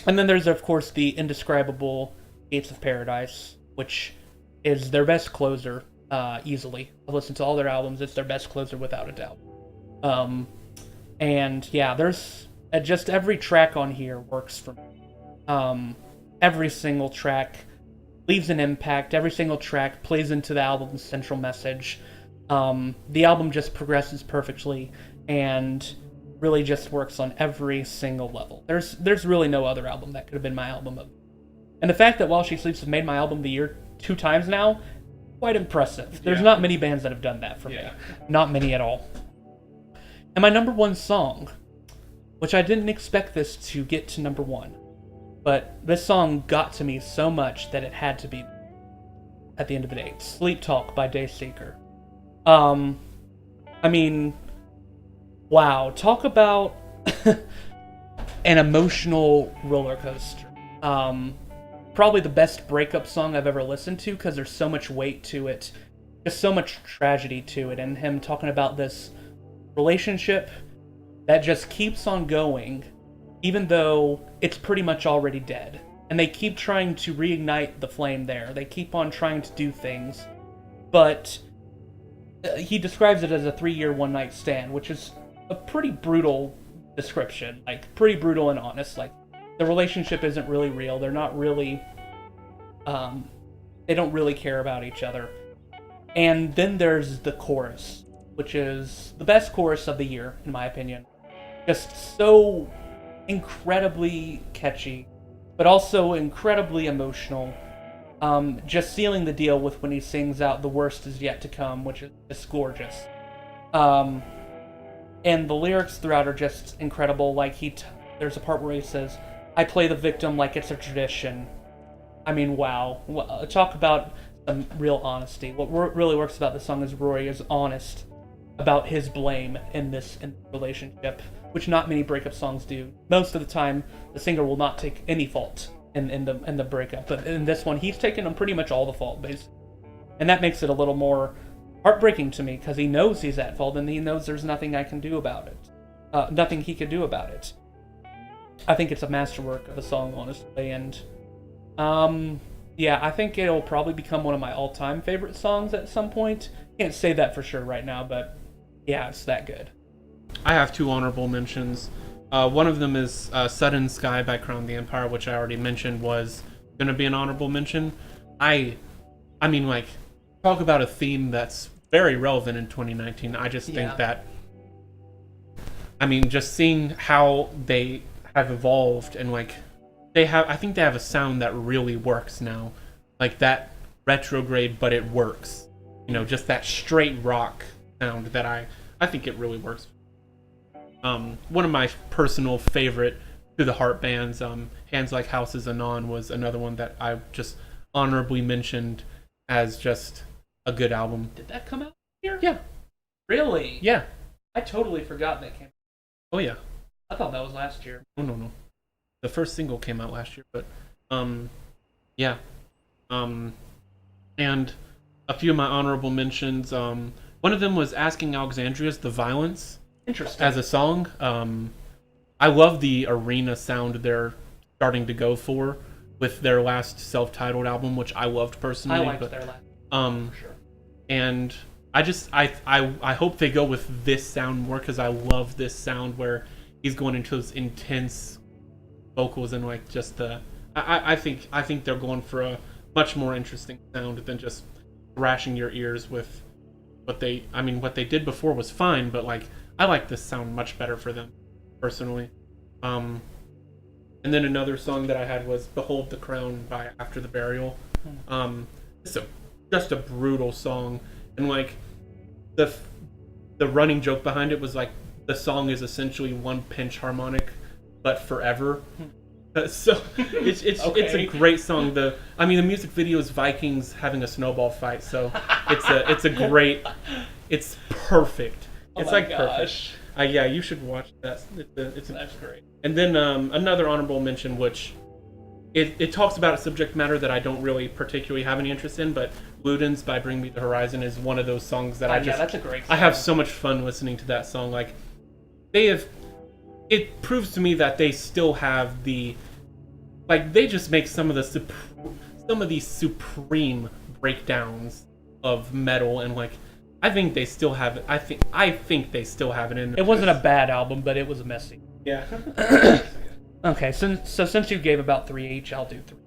And then there's, of course, the indescribable Gates of Paradise, which is their best closer, easily. I've listened to all their albums. It's their best closer without a doubt. And yeah, there's just every track on here works for me. Every single track leaves an impact. Every single track plays into the album's central message. The album just progresses perfectly and really just works on every single level. There's really no other album that could have been my album of. And the fact that While She Sleeps has made my album of the year 2 times now, quite impressive. There's not many bands that have done that for me. Not many at all. And my number 1 song, which I didn't expect this to get to number 1, but this song got to me so much that it had to be at the end of the day. Sleep Talk by Dayseeker. I mean, wow, talk about an emotional roller coaster. Probably the best breakup song I've ever listened to because there's so much weight to it, just so much tragedy to it, and him talking about this relationship that just keeps on going, even though it's pretty much already dead. And they keep trying to reignite the flame there. They keep on trying to do things, but he describes it as a 3-year one-night stand, which is a pretty brutal description, like pretty brutal and honest. Like the relationship isn't really real. They're not really, they don't really care about each other. And then there's the chorus, which is the best chorus of the year, in my opinion. Just so incredibly catchy, but also incredibly emotional. Just sealing the deal with when he sings out "The worst is yet to come," which is just gorgeous. And the lyrics throughout are just incredible. Like there's a part where he says, "I play the victim like it's a tradition." I mean, wow. Talk about some real honesty. What really works about this song is Rory is honest about his blame in this relationship, which not many breakup songs do. Most of the time, the singer will not take any fault in the breakup, but in this one, he's taken on pretty much all the fault, basically. And that makes it a little more heartbreaking to me, because he knows he's at fault, and he knows there's nothing I can do about it. Nothing he can do about it. I think it's a masterwork of a song, honestly, and yeah, I think it'll probably become one of my all-time favorite songs at some point. Can't say that for sure right now, but yeah, it's that good. I have 2 honorable mentions. One of them is Sudden Sky by Crown the Empire, which I already mentioned was going to be an honorable mention. I mean, like, talk about a theme that's very relevant in 2019. I just think that, I mean, just seeing how they have evolved and, like, I think they have a sound that really works now. Like, that retrograde, but it works. You know, just that straight rock sound that I think it really works. One of my personal favorite to the heart bands, Hands Like Houses Anon, was another one that I just honorably mentioned as just a good album. Did that come out here? Yeah. Really? Yeah. I totally forgot that came out. Oh yeah. I thought that was last year. Oh no. The first single came out last year, but yeah. And a few of my honorable mentions, one of them was Asking Alexandria's The Violence. Interesting. As a song. I love the arena sound they're starting to go for with their last self-titled album, which I loved personally. I liked their last album, for sure. And I hope they go with this sound more, because I love this sound where he's going into those intense vocals and like just I think they're going for a much more interesting sound than just thrashing your ears with what they did before was fine, but like I like this sound much better for them personally. And then another song that I had was Behold the Crown by After the Burial. It's just a brutal song, and like the running joke behind it was like the song is essentially one pinch harmonic but forever. So it's okay. It's a great song. The music video is Vikings having a snowball fight, so it's a great, it's perfect. It's like gosh. Perfect. Yeah, you should watch that. That's great. And then another honorable mention, which it talks about a subject matter that I don't really particularly have any interest in, but Ludens by Bring Me the Horizon is one of those songs that that's a great song. I have so much fun listening to that song. Like it proves to me that they still have they just make some of these supreme breakdowns of metal, and like I think they still have it. I think they still have it in them. It wasn't a bad album, but it was messy. Yeah. Okay, so since you gave about 3 each, I'll do 3.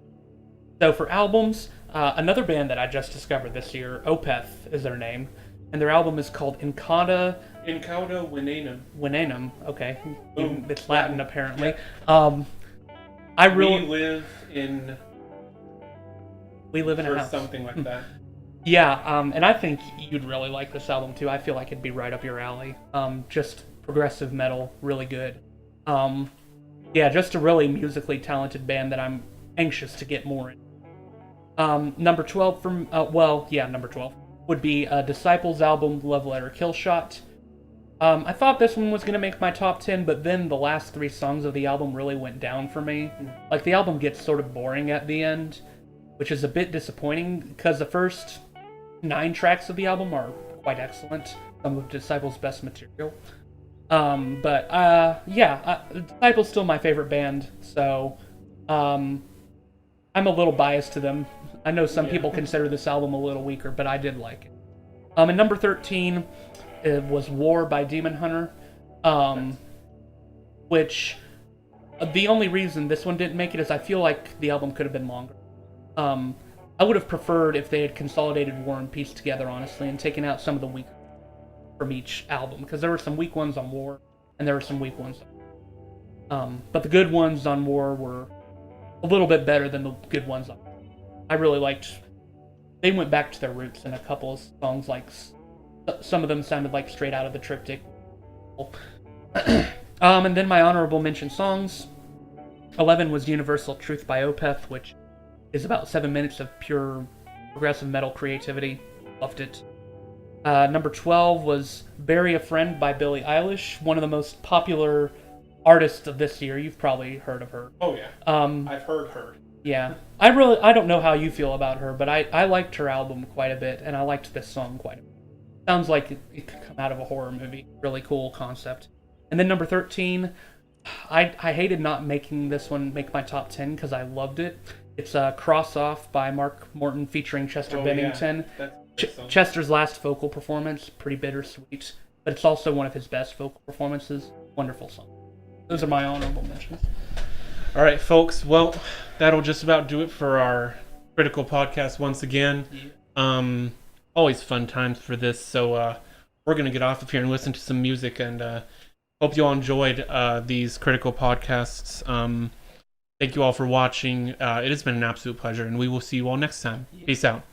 So for albums, another band that I just discovered this year, Opeth is their name, and their album is called Incauda Venenum. Venenum, okay. Boom. It's Latin, apparently. Yeah. We live in a house. Something like that. Yeah, and I think you'd really like this album too. I feel like it'd be right up your alley. Just progressive metal, really good. Yeah, just a really musically talented band that I'm anxious to get more in. Number 12 from, number 12 would be Disciples' album Love Letter Kill Shot. I thought this one was going to make my top 10, but then the last 3 songs of the album really went down for me. Like, the album gets sort of boring at the end, which is a bit disappointing, because the first 9 tracks of the album are quite excellent. Some of Disciples' best material. Disciples still my favorite band, so I'm a little biased to them. I know some people consider this album a little weaker, but I did like it. And number 13 it was War by Demon Hunter, which the only reason this one didn't make it is I feel like the album could have been longer. I would have preferred if they had consolidated War and Peace together, honestly, and taken out some of the weak from each album, because there were some weak ones on War, and there were some weak ones but the good ones on War were a little bit better than the good ones on War. I really liked, they went back to their roots in a couple of songs, like some of them sounded like straight out of the Triptych. And then my honorable mention songs, 11 was Universal Truth by Opeth, which is about 7 minutes of pure progressive metal creativity. Loved it. Number 12 was Bury a Friend by Billie Eilish, one of the most popular artists of this year. You've probably heard of her. Oh yeah. I've heard her. Yeah. I don't know how you feel about her, but I liked her album quite a bit, and I liked this song quite a bit. Sounds like it could come out of a horror movie. Really cool concept. And then number 13, I hated not making this one make my top 10 because I loved it. It's Cross Off by Mark Morton featuring Chester Bennington. Yeah. Chester's last vocal performance, pretty bittersweet, but it's also one of his best vocal performances. Wonderful song. Those are my honorable mentions. All right, folks. Well, that'll just about do it for our critical podcast once again. Yeah. Always fun times for this. So we're going to get off of here and listen to some music, and hope you all enjoyed these critical podcasts. Thank you all for watching. It has been an absolute pleasure, and we will see you all next time. Peace out.